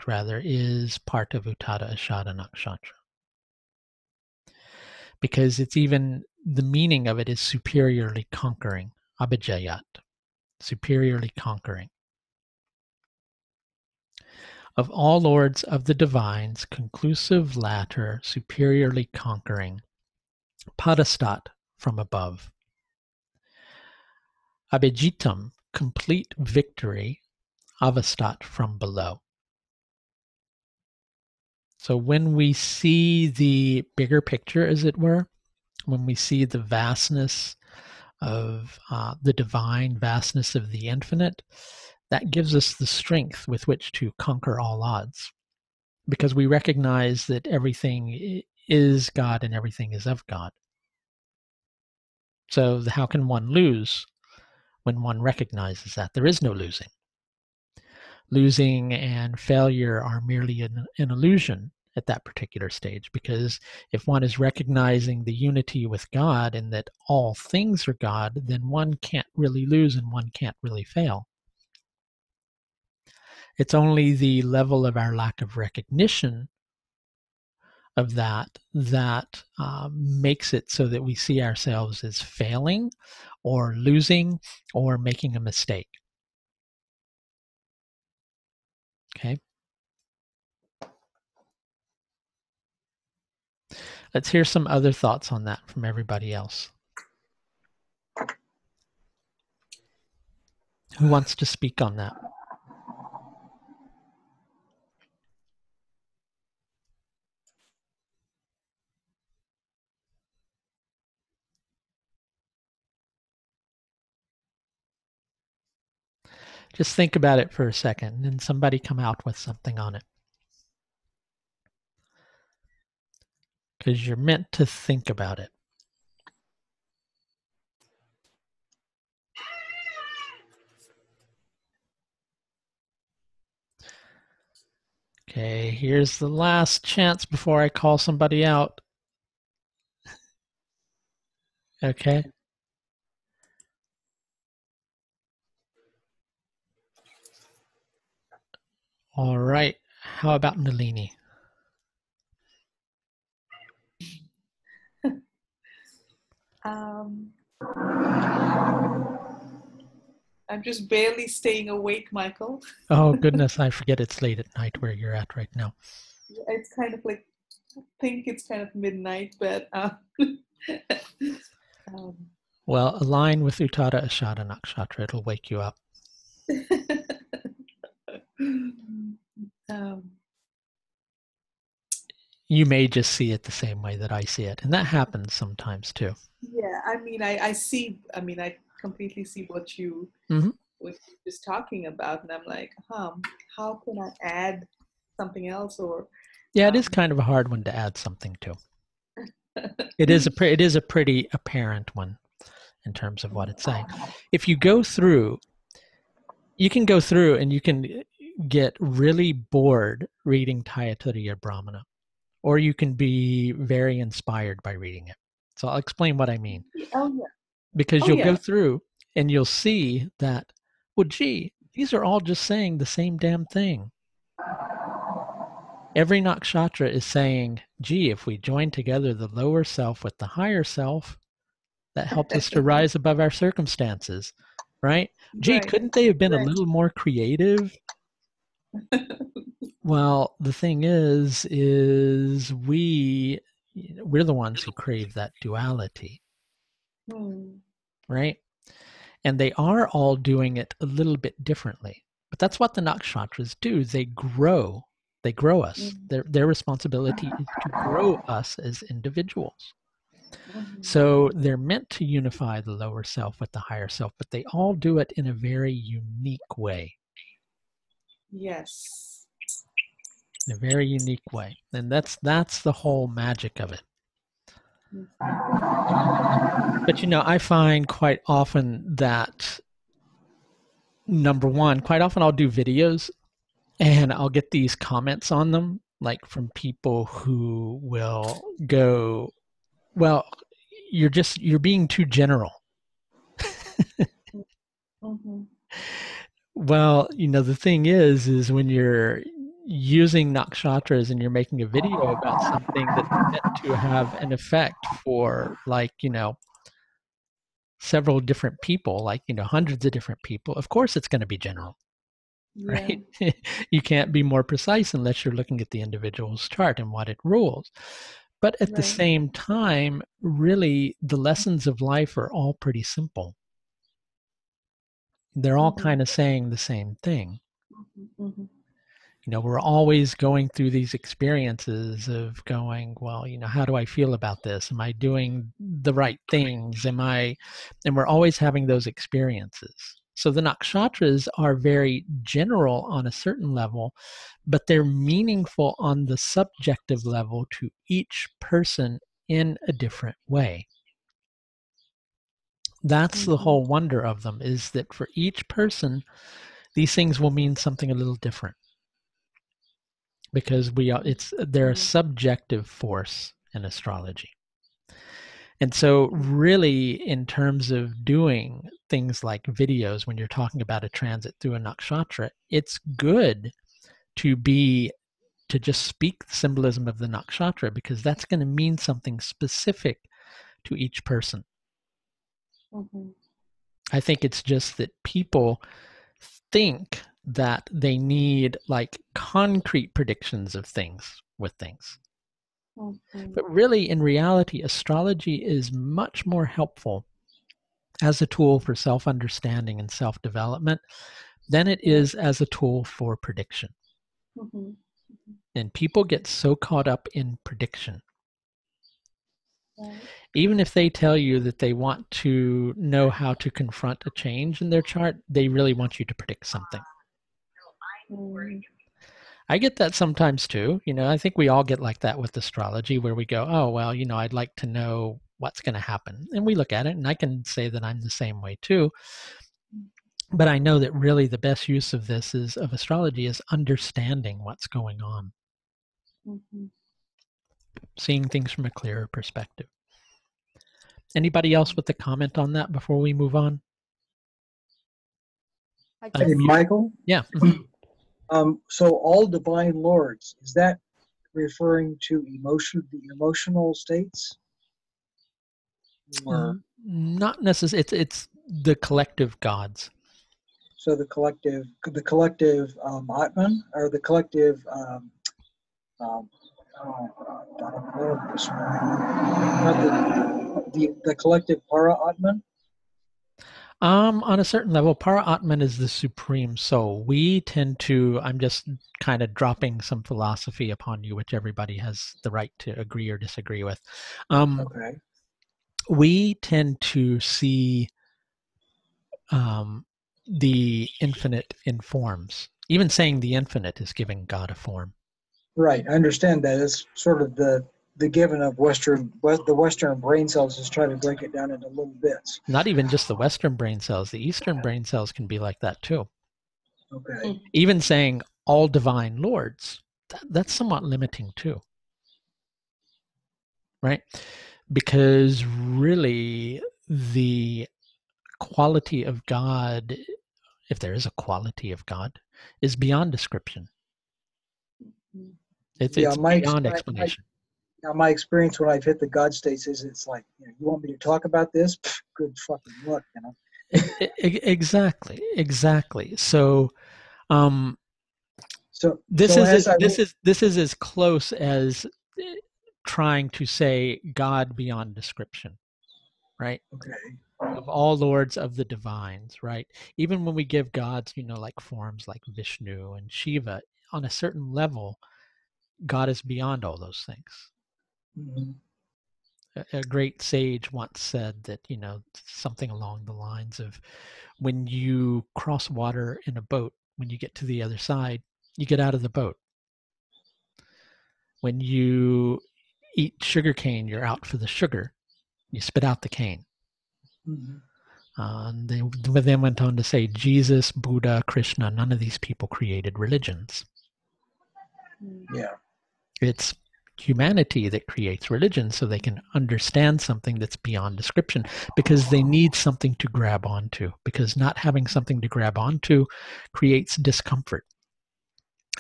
rather, is part of Uttara Ashadha Nakshatra. Because it's even, the meaning of it is superiorly conquering, Abhijayat, superiorly conquering. Of all lords of the divines, conclusive latter, superiorly conquering, Padastat, from above. Abhijitam, complete victory, Avastat, from below. So when we see the bigger picture, as it were, when we see the vastness of the divine, vastness of the infinite, that gives us the strength with which to conquer all odds. Because we recognize that everything is God and everything is of God. So how can one lose when one recognizes that? There is no losing. Losing and failure are merely an illusion at that particular stage, because if one is recognizing the unity with God and that all things are God, then one can't really lose and one can't really fail. It's only the level of our lack of recognition of that makes it so that we see ourselves as failing or losing or making a mistake. Okay. Let's hear some other thoughts on that from everybody else. Who wants to speak on that? Just think about it for a second and somebody come out with something on it. Because you're meant to think about it. Okay, here's the last chance before I call somebody out. Okay. All right. How about Nalini? I'm just barely staying awake, Michael. Oh, goodness. I forget it's late at night where you're at right now. It's kind of like, I think it's kind of midnight, but well, align with Uttara Ashadha Nakshatra. It'll wake you up. You may just see it the same way that I see it. And that happens sometimes too. Yeah, I mean, I completely see what you were just talking about. And I'm like, how can I add something else? Or yeah, it is kind of a hard one to add something to. It is a pretty apparent one in terms of what it's saying. If you go through, you can go through and you can get really bored reading Taittiriya Brahmana, or you can be very inspired by reading it. So I'll explain what I mean. Oh, yeah. Because you'll go through and you'll see that, well, gee, these are all just saying the same damn thing. Every nakshatra is saying, gee, if we join together the lower self with the higher self, that helps us to rise above our circumstances, right? Gee, couldn't they have been a little more creative? Well, the thing is we're the ones who crave that duality, right? And they are all doing it a little bit differently. But that's what the nakshatras do. They grow They grow us. Their responsibility is to grow us as individuals. So they're meant to unify the lower self with the higher self, but they all do it in a very unique way. Yes. In a very unique way. And that's the whole magic of it. But I find quite often that, number one, quite often I'll do videos and I'll get these comments on them, like from people who will go, well, you're being too general. Well, the thing is when you're using nakshatras and you're making a video about something that's meant to have an effect for, like, several different people, like, hundreds of different people, of course it's going to be general. Right? You can't be more precise unless you're looking at the individual's chart and what it rules. But at the same time, really, the lessons of life are all pretty simple. They're all kind of saying the same thing. We're always going through these experiences of going, well, how do I feel about this? Am I doing the right things? And we're always having those experiences. So the nakshatras are very general on a certain level, but they're meaningful on the subjective level to each person in a different way. That's the whole wonder of them, is that for each person, these things will mean something a little different. Because they're a subjective force in astrology. And so really, in terms of doing things like videos, when you're talking about a transit through a nakshatra, it's good to just speak the symbolism of the nakshatra, because that's going to mean something specific to each person. I think it's just that people think that they need, like, concrete predictions of things with things. But really, in reality, astrology is much more helpful as a tool for self-understanding and self-development than it is as a tool for prediction. And people get so caught up in prediction. Even if they tell you that they want to know how to confront a change in their chart, they really want you to predict something. I get that sometimes too. I think we all get like that with astrology, where we go, oh, well, I'd like to know what's going to happen. And we look at it, and I can say that I'm the same way too. But I know that really the best use of of astrology is understanding what's going on. Seeing things from a clearer perspective. Anybody else with a comment on that before we move on? Hey, Michael? Yeah. So all divine lords, is that referring to the emotional states? Or not necessarily. It's the collective gods. So the collective Atman, or the collective the collective Para Atman? On a certain level, Para Atman is the supreme soul. We tend to, I'm just kind of dropping some philosophy upon you, which everybody has the right to agree or disagree with. Okay. We tend to see the infinite in forms. Even saying the infinite is giving God a form. Right, I understand that. It's sort of the given of the Western brain cells is trying to break it down into little bits. Not even just the Western brain cells. The Eastern brain cells can be like that too. Okay. Even saying all divine lords, that's somewhat limiting too. Right? Because really the quality of God, if there is a quality of God, is beyond description. It's beyond explanation. My experience when I've hit the God states is it's like, you want me to talk about this? Pfft, good fucking luck, Exactly. So, this is as close as trying to say God beyond description, right? Okay. Of all lords of the divines, right? Even when we give gods, like forms like Vishnu and Shiva, on a certain level, God is beyond all those things. Mm-hmm. A great sage once said that, something along the lines of, when you cross water in a boat, when you get to the other side, you get out of the boat. When you eat sugar cane, you're out for the sugar. You spit out the cane. Mm-hmm. And they then went on to say, Jesus, Buddha, Krishna, none of these people created religions. Yeah. It's humanity that creates religion so they can understand something that's beyond description, because they need something to grab onto, because not having something to grab onto creates discomfort.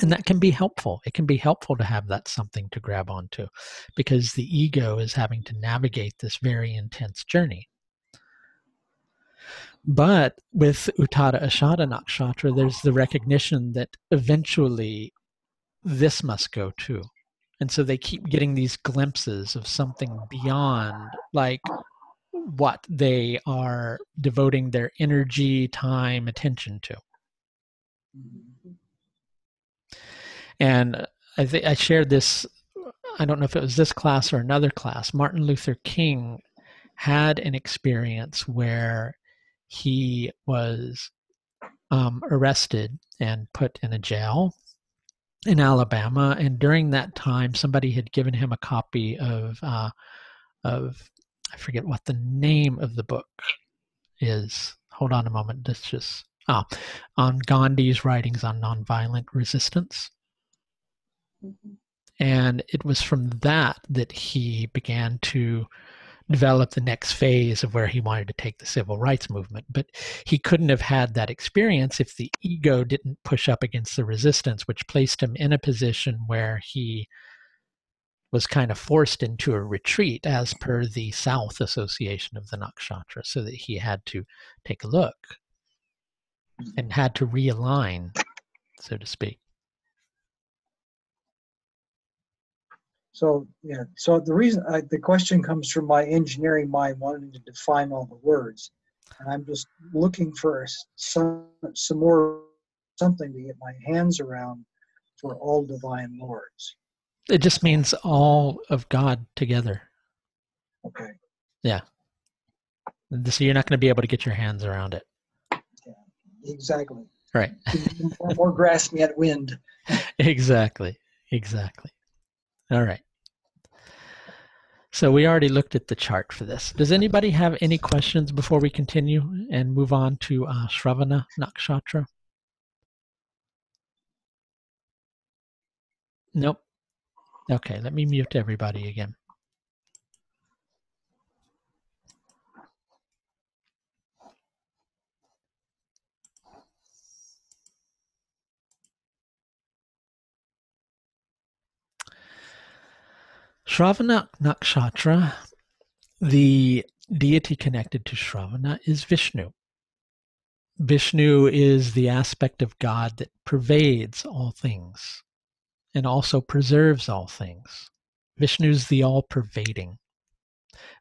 And that can be helpful. It can be helpful to have that something to grab onto, because the ego is having to navigate this very intense journey. But with Uttara Ashadha Nakshatra, there's the recognition that eventually this must go too. And so they keep getting these glimpses of something beyond, like, what they are devoting their energy, time, attention to. And I shared this, I don't know if it was this class or another class. Martin Luther King had an experience where he was arrested and put in a jail in Alabama, and during that time, somebody had given him a copy of I forget what the name of the book is. Hold on a moment. This just on Gandhi's writings on nonviolent resistance. Mm-hmm. And it was from that he began to develop the next phase of where he wanted to take the civil rights movement. But he couldn't have had that experience if the ego didn't push up against the resistance, which placed him in a position where he was kind of forced into a retreat as per the South Association of the Nakshatra, so that he had to take a look and had to realign, so to speak. So, yeah. So the reason the question comes from my engineering mind wanting to define all the words, and I'm just looking for some more something to get my hands around for all divine lords. It just means all of God together. Okay. Yeah. So you're not going to be able to get your hands around it. Yeah, exactly. Right. More grass yet wind. Exactly. All right. So we already looked at the chart for this. Does anybody have any questions before we continue and move on to Sravana Nakshatra? Nope. Okay, let me mute everybody again. Sravana Nakshatra, the deity connected to Sravana is Vishnu. Vishnu is the aspect of God that pervades all things and also preserves all things. Vishnu is the all-pervading.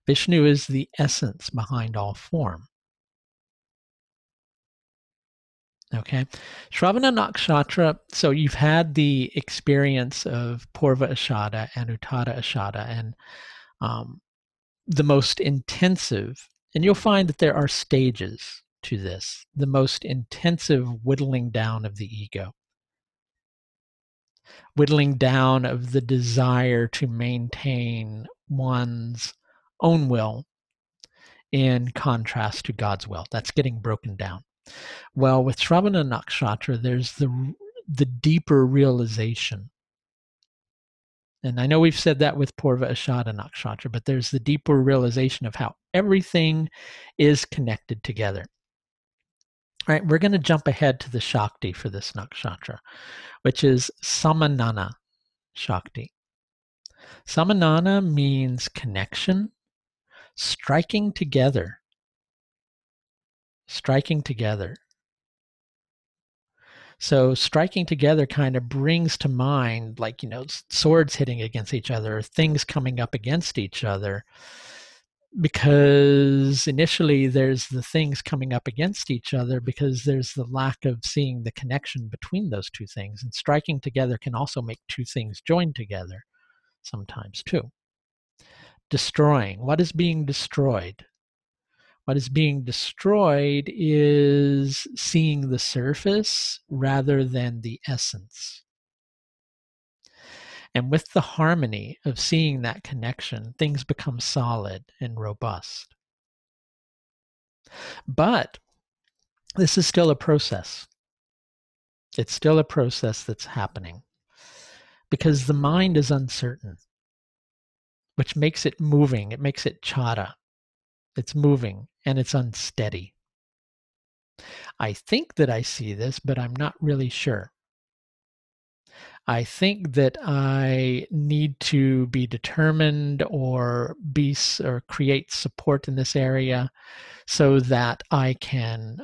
Vishnu is the essence behind all form. Okay, Sravana Nakshatra, so you've had the experience of Purva Ashadha and Uttara Ashadha, and the most intensive, and you'll find that there are stages to this, the most intensive whittling down of the ego, whittling down of the desire to maintain one's own will in contrast to God's will. That's getting broken down. Well, with Sravana Nakshatra, there's the deeper realization. And I know we've said that with Purva Ashadha Nakshatra, but there's the deeper realization of how everything is connected together. All right, we're going to jump ahead to the Shakti for this Nakshatra, which is Samanana Shakti. Samanana means connection, striking together. Striking together. So striking together kind of brings to mind, like, swords hitting against each other, things coming up against each other. because initially there's the things coming up against each other because there's the lack of seeing the connection between those two things. And striking together can also make two things join together sometimes too. Destroying. What is being destroyed? What is being destroyed is seeing the surface rather than the essence. And with the harmony of seeing that connection, things become solid and robust. But this is still a process. It's still a process that's happening because the mind is uncertain, which makes it moving. It makes it chata. It's moving and it's unsteady. I think that I see this, but I'm not really sure. I think that I need to be determined or create support in this area so that I can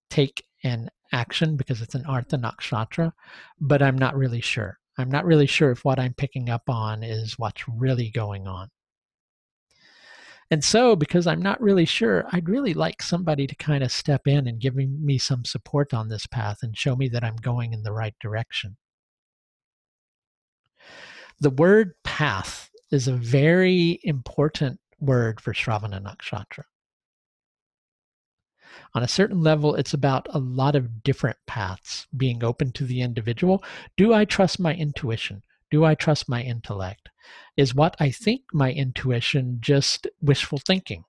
take an action because it's an Artha Nakshatra, but I'm not really sure. I'm not really sure if what I'm picking up on is what's really going on. And so, because I'm not really sure, I'd really like somebody to kind of step in and give me some support on this path and show me that I'm going in the right direction. The word path is a very important word for Sravana Nakshatra. On a certain level, it's about a lot of different paths being open to the individual. Do I trust my intuition? Do I trust my intellect? Is what I think my intuition just wishful thinking?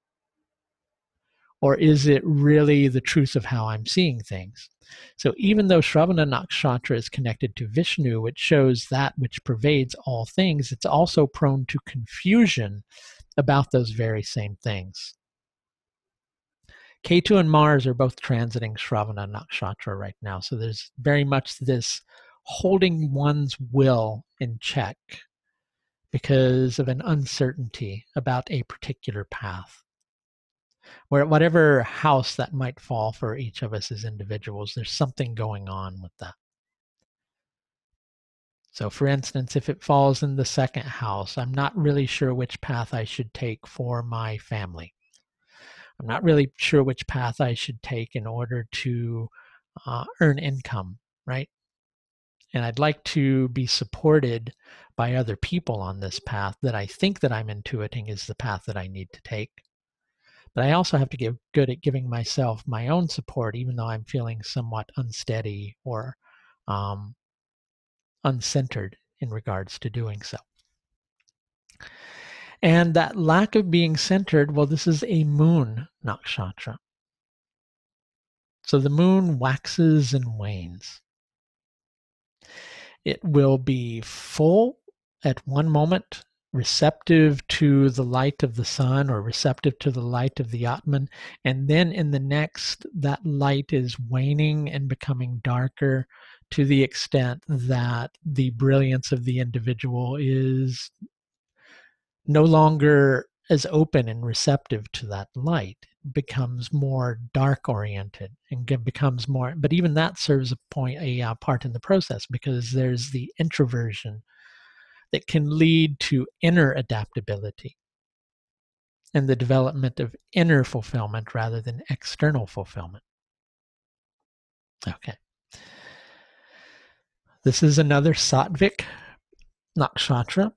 Or is it really the truth of how I'm seeing things? So even though Sravana Nakshatra is connected to Vishnu, which shows that which pervades all things, it's also prone to confusion about those very same things. Ketu and Mars are both transiting Sravana Nakshatra right now. So there's very much this holding one's will in check because of an uncertainty about a particular path. Where whatever house that might fall for each of us as individuals, there's something going on with that. So for instance, if it falls in the second house, I'm not really sure which path I should take for my family. I'm not really sure which path I should take in order to earn income, right? And I'd like to be supported by other people on this path that I think that I'm intuiting is the path that I need to take. But I also have to get good at giving myself my own support, even though I'm feeling somewhat unsteady or uncentered in regards to doing so. And that lack of being centered, well, this is a moon nakshatra. So the moon waxes and wanes. It will be full at one moment, receptive to the light of the sun or receptive to the light of the Atman. And then in the next, that light is waning and becoming darker to the extent that the brilliance of the individual is no longer as open and receptive to that light. It becomes more dark oriented and becomes more, but even that serves a part in the process because there's the introversion that can lead to inner adaptability and the development of inner fulfillment rather than external fulfillment. Okay. This is another Sattvic nakshatra,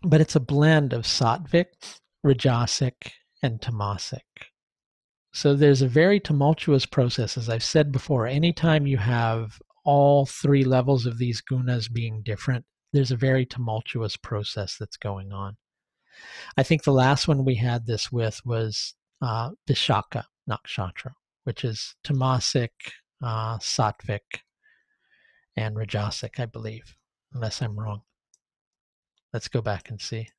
but it's a blend of Sattvic, Rajasic, and Tamasic. So there's a very tumultuous process, as I've said before. Anytime you have all three levels of these gunas being different, there's a very tumultuous process that's going on. I think the last one we had this with was Vishaka Nakshatra, which is Tamasic, Sattvic, and Rajasic, I believe, unless I'm wrong. Let's go back and see.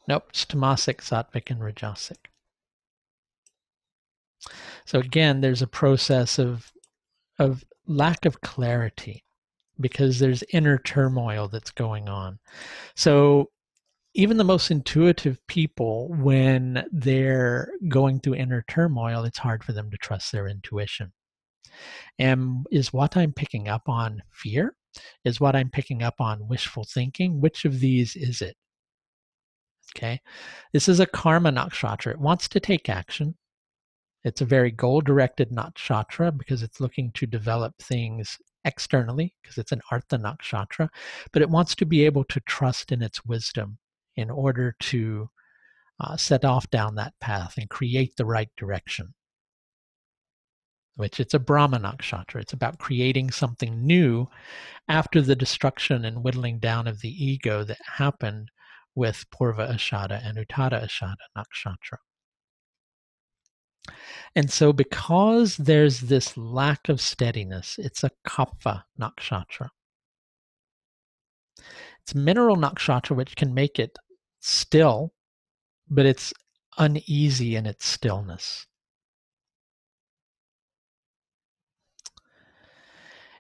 Nope, it's Tamasic, Sattvic, and Rajasic. So again, there's a process of lack of clarity because there's inner turmoil that's going on. So even the most intuitive people, when they're going through inner turmoil, it's hard for them to trust their intuition. And is what I'm picking up on fear? Is what I'm picking up on wishful thinking? Which of these is it? Okay. This is a karma nakshatra. It wants to take action. It's a very goal-directed nakshatra because it's looking to develop things externally, because it's an artha nakshatra, but it wants to be able to trust in its wisdom in order to set off down that path and create the right direction. Which it's a Brahma nakshatra. It's about creating something new after the destruction and whittling down of the ego that happened with Purva Ashadha and Uttara Ashadha nakshatra. And so because there's this lack of steadiness, it's a kapha nakshatra. It's a mineral nakshatra, which can make it still, but it's uneasy in its stillness.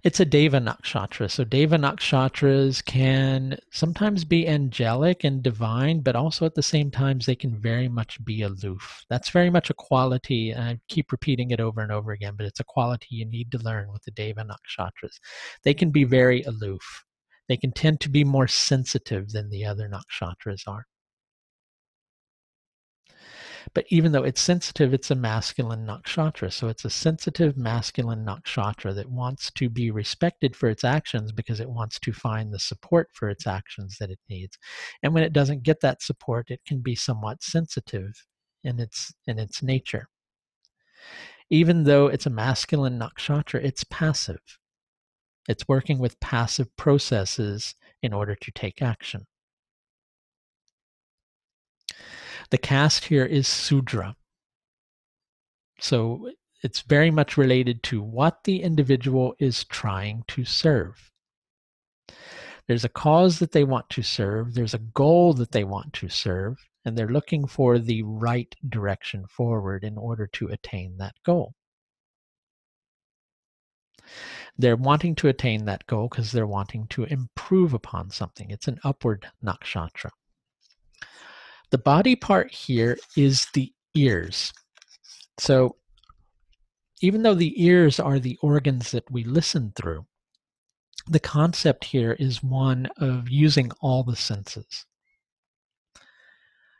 It's a Deva nakshatra. So Deva nakshatras can sometimes be angelic and divine, but also at the same time, they can very much be aloof. That's very much a quality, and I keep repeating it over and over again, but it's a quality you need to learn with the Deva nakshatras. They can be very aloof. They can tend to be more sensitive than the other nakshatras are. But even though it's sensitive, it's a masculine nakshatra. So it's a sensitive masculine nakshatra that wants to be respected for its actions because it wants to find the support for its actions that it needs. And when it doesn't get that support, it can be somewhat sensitive in its nature. Even though it's a masculine nakshatra, it's passive. It's working with passive processes in order to take action. The caste here is Sudra. So it's very much related to what the individual is trying to serve. There's a cause that they want to serve, there's a goal that they want to serve, and they're looking for the right direction forward in order to attain that goal. They're wanting to attain that goal because they're wanting to improve upon something. It's an upward nakshatra. The body part here is the ears. So even though the ears are the organs that we listen through, the concept here is one of using all the senses,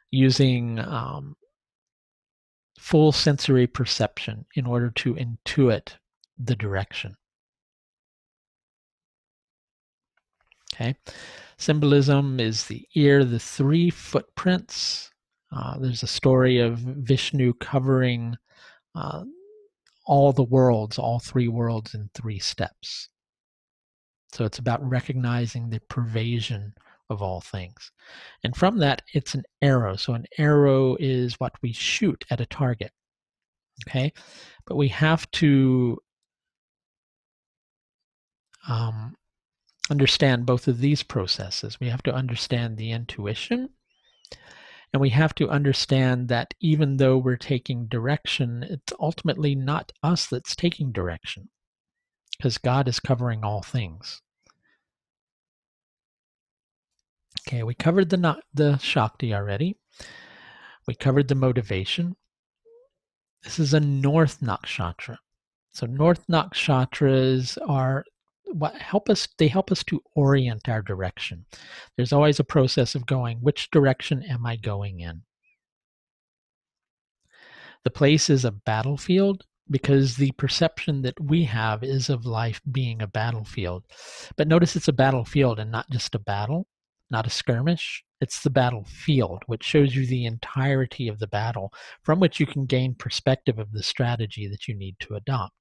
using full sensory perception in order to intuit the direction. Okay, symbolism is the ear, the 3 footprints. There's a story of Vishnu covering all the worlds, all 3 worlds in 3 steps. So it's about recognizing the pervasion of all things. And from that, it's an arrow. So an arrow is what we shoot at a target. Okay? But we have to understand both of these processes. We have to understand the intuition, and we have to understand that even though we're taking direction, it's ultimately not us that's taking direction, because God is covering all things. Okay, we covered the Shakti already. We covered the motivation. This is a North Nakshatra. So North Nakshatras are what help us, they help us to orient our direction. There's always a process of going, which direction am I going in? The place is a battlefield because the perception that we have is of life being a battlefield. But notice it's a battlefield and not just a battle, not a skirmish. It's the battlefield, which shows you the entirety of the battle, from which you can gain perspective of the strategy that you need to adopt.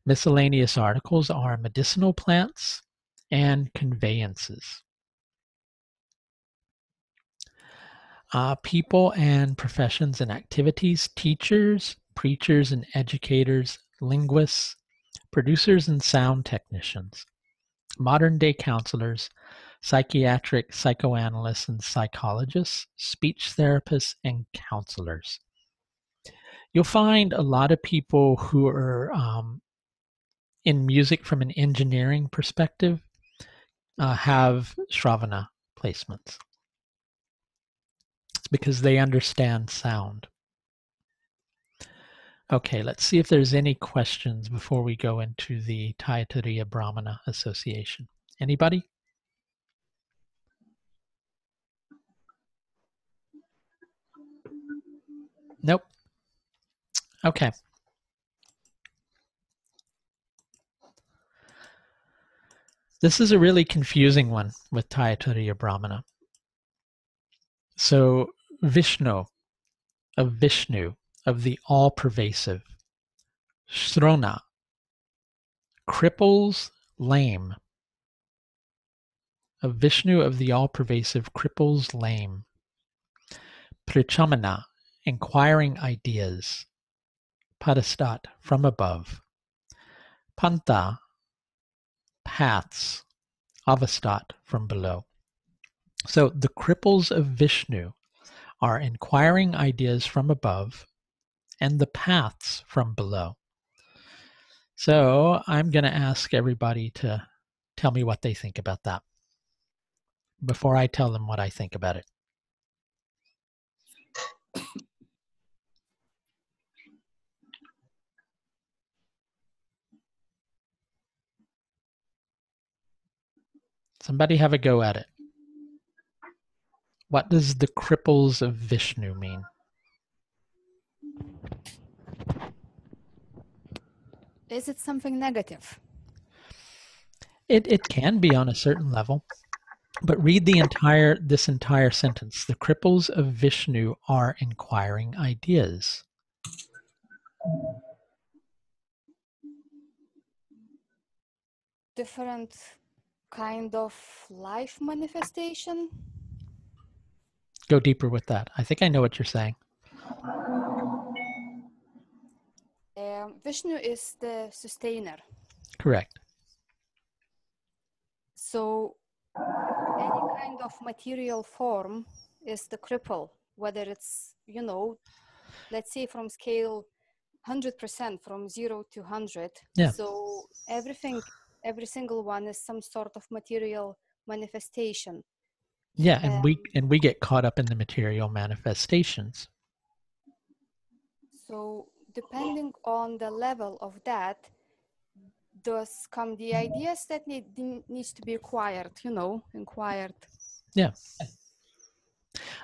Miscellaneous articles are medicinal plants and conveyances. People and professions and activities: teachers, preachers and educators, linguists, producers and sound technicians, modern-day counselors, psychiatric psychoanalysts and psychologists, speech therapists, and counselors. You'll find a lot of people who are in music from an engineering perspective have Sravana placements. It's because they understand sound. Okay, let's see if there's any questions before we go into the Taittiriya Brahmana Association. Anybody? Nope. Okay. This is a really confusing one with Taittiriya Brahmana. So Vishnu, of the all-pervasive, Sravana, cripples lame, of Vishnu of the all-pervasive, cripples lame, Prichamana, inquiring ideas, Padastat, from above, Panta, paths, Avastat, from below. So the cripples of Vishnu are inquiring ideas from above and the paths from below. So I'm going to ask everybody to tell me what they think about that before I tell them what I think about it. Somebody have a go at it. What does the cripples of Vishnu mean? Is it something negative? It can be on a certain level, but read this entire sentence. The cripples of Vishnu are inquiring ideas. Different kind of life manifestation? Go deeper with that. I think I know what you're saying. Vishnu is the sustainer. Correct. So any kind of material form is the cripple, whether it's, let's say from scale 100%, from 0 to 100. Yeah. So every single one is some sort of material manifestation. Yeah, and we get caught up in the material manifestations. So depending on the level of that, does come the ideas that needs to be acquired, inquired. Yeah.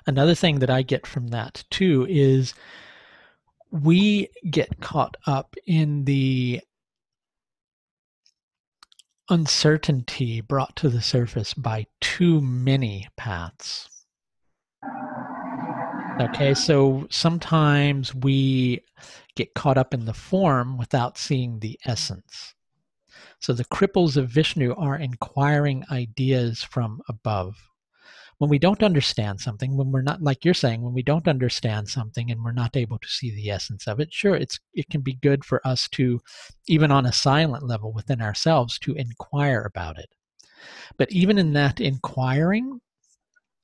Another thing that I get from that too is we get caught up in the uncertainty brought to the surface by too many paths. Okay, so sometimes we get caught up in the form without seeing the essence. So the cripples of Vishnu are inquiring ideas from above. When we don't understand something, when we're not, like you're saying, when we don't understand something and we're not able to see the essence of it, sure, it can be good for us to, even on a silent level within ourselves, to inquire about it. But even in that inquiring,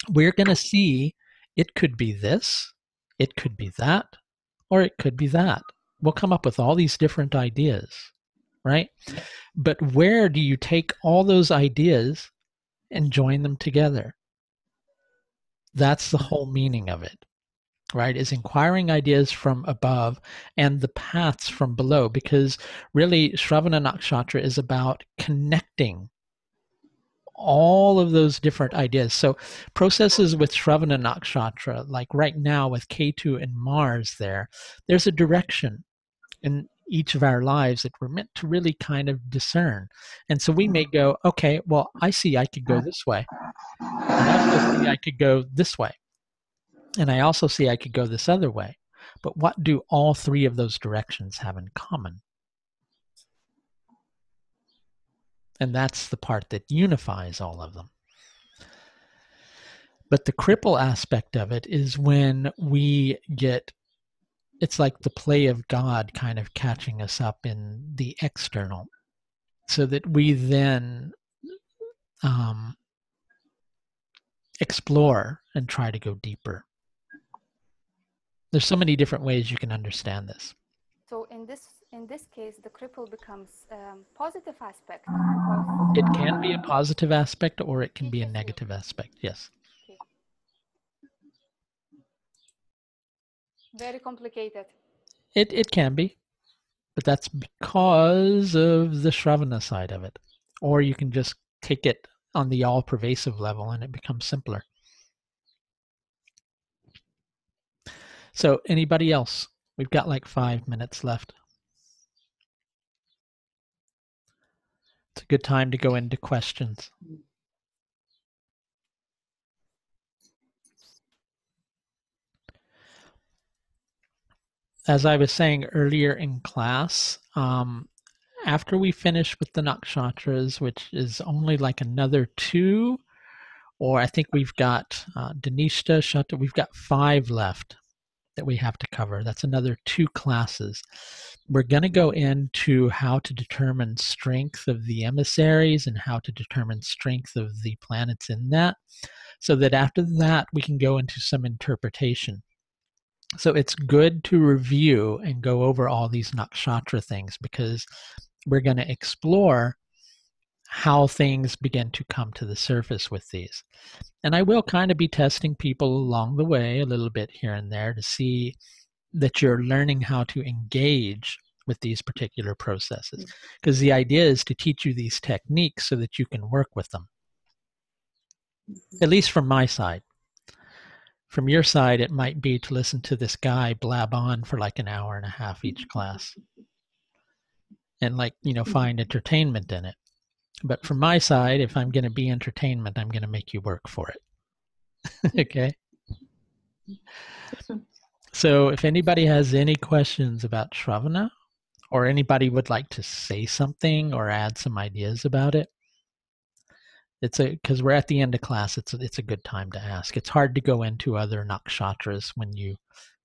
we're going to see it could be this, it could be that, or it could be that. We'll come up with all these different ideas, right? But where do you take all those ideas and join them together? That's the whole meaning of it, right? Is inquiring ideas from above and the paths from below, because really Sravana Nakshatra is about connecting all of those different ideas. So processes with Sravana Nakshatra, like right now with Ketu and Mars there's a direction in each of our lives that we're meant to really kind of discern. And so we may go, okay, well, I see I could go this way. I also see I could go this way. And I also see I could go this other way. But what do all three of those directions have in common? And that's the part that unifies all of them. But the cripple aspect of it is when we get, it's like the play of God kind of catching us up in the external, so that we then explore and try to go deeper. There's so many different ways you can understand this. So in this case, the cripple becomes positive aspect. It can be a positive aspect or it can be a negative aspect. Yes. Okay. Very complicated. It can be, but that's because of the Sravana side of it. Or you can just take it on the all-pervasive level and it becomes simpler. So anybody else? We've got like 5 minutes left. It's a good time to go into questions. As I was saying earlier in class, after we finish with the nakshatras, which is only like another 2, or I think we've got Dhanishta, Shata, we've got 5 left that we have to cover. That's another 2 classes. We're going to go into how to determine strength of the emissaries and how to determine strength of the planets in that, so that after that we can go into some interpretation. So it's good to review and go over all these nakshatra things, because we're going to explore how things begin to come to the surface with these. And I will kind of be testing people along the way a little bit here and there to see that you're learning how to engage with these particular processes. Because the idea is to teach you these techniques so that you can work with them. At least from my side. From your side, it might be to listen to this guy blab on for like an hour and a half each class. And like, find entertainment in it. But from my side, if I'm going to be entertainment, I'm going to make you work for it. Okay? So if anybody has any questions about Sravana, or anybody would like to say something or add some ideas about it, because we're at the end of class, it's a good time to ask. It's hard to go into other nakshatras when you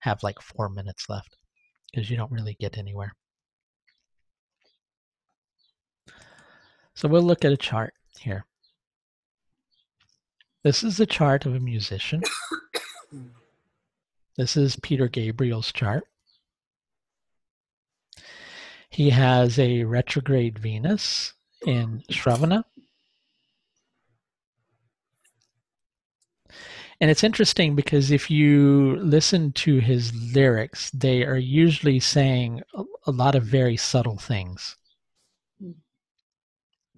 have like 4 minutes left, because you don't really get anywhere. So we'll look at a chart here. This is the chart of a musician. This is Peter Gabriel's chart. He has a retrograde Venus in Sravana. And it's interesting because if you listen to his lyrics, they are usually saying a lot of very subtle things,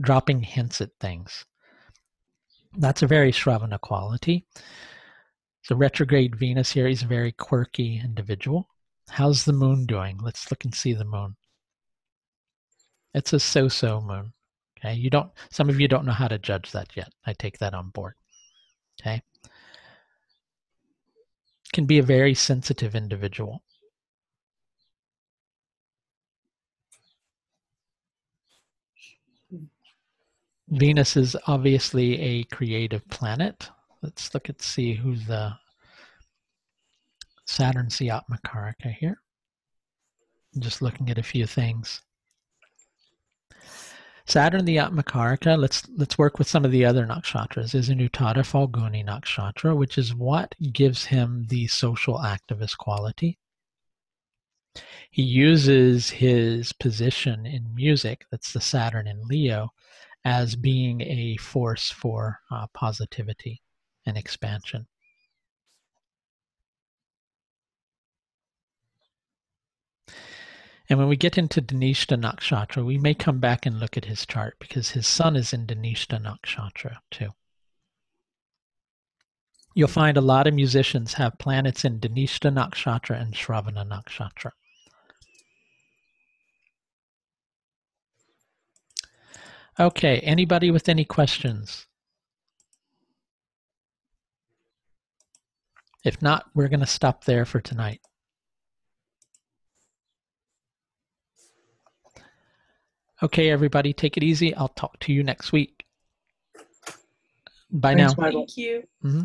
dropping hints at things. That's a very Sravana quality. So retrograde Venus here, he's a very quirky individual. How's the moon doing? Let's look and see the moon. It's a so-so moon. Okay, some of you don't know how to judge that yet. I take that on board. Okay. Can be a very sensitive individual. Venus is obviously a creative planet. Let's look and see who the Saturn's the Atmakaraka here. I'm just looking at a few things. Saturn the Atmakaraka, let's work with some of the other nakshatras, is an Uttara Falguni nakshatra, which is what gives him the social activist quality. He uses his position in music, that's the Saturn in Leo, as being a force for positivity and expansion. And when we get into Dhanishta Nakshatra, we may come back and look at his chart because his sun is in Dhanishta Nakshatra too. You'll find a lot of musicians have planets in Dhanishta Nakshatra and Sravana Nakshatra. Okay, anybody with any questions? If not, we're going to stop there for tonight. Okay, everybody, take it easy. I'll talk to you next week. Bye Thanks, now. Michael. Thank you. Mm-hmm.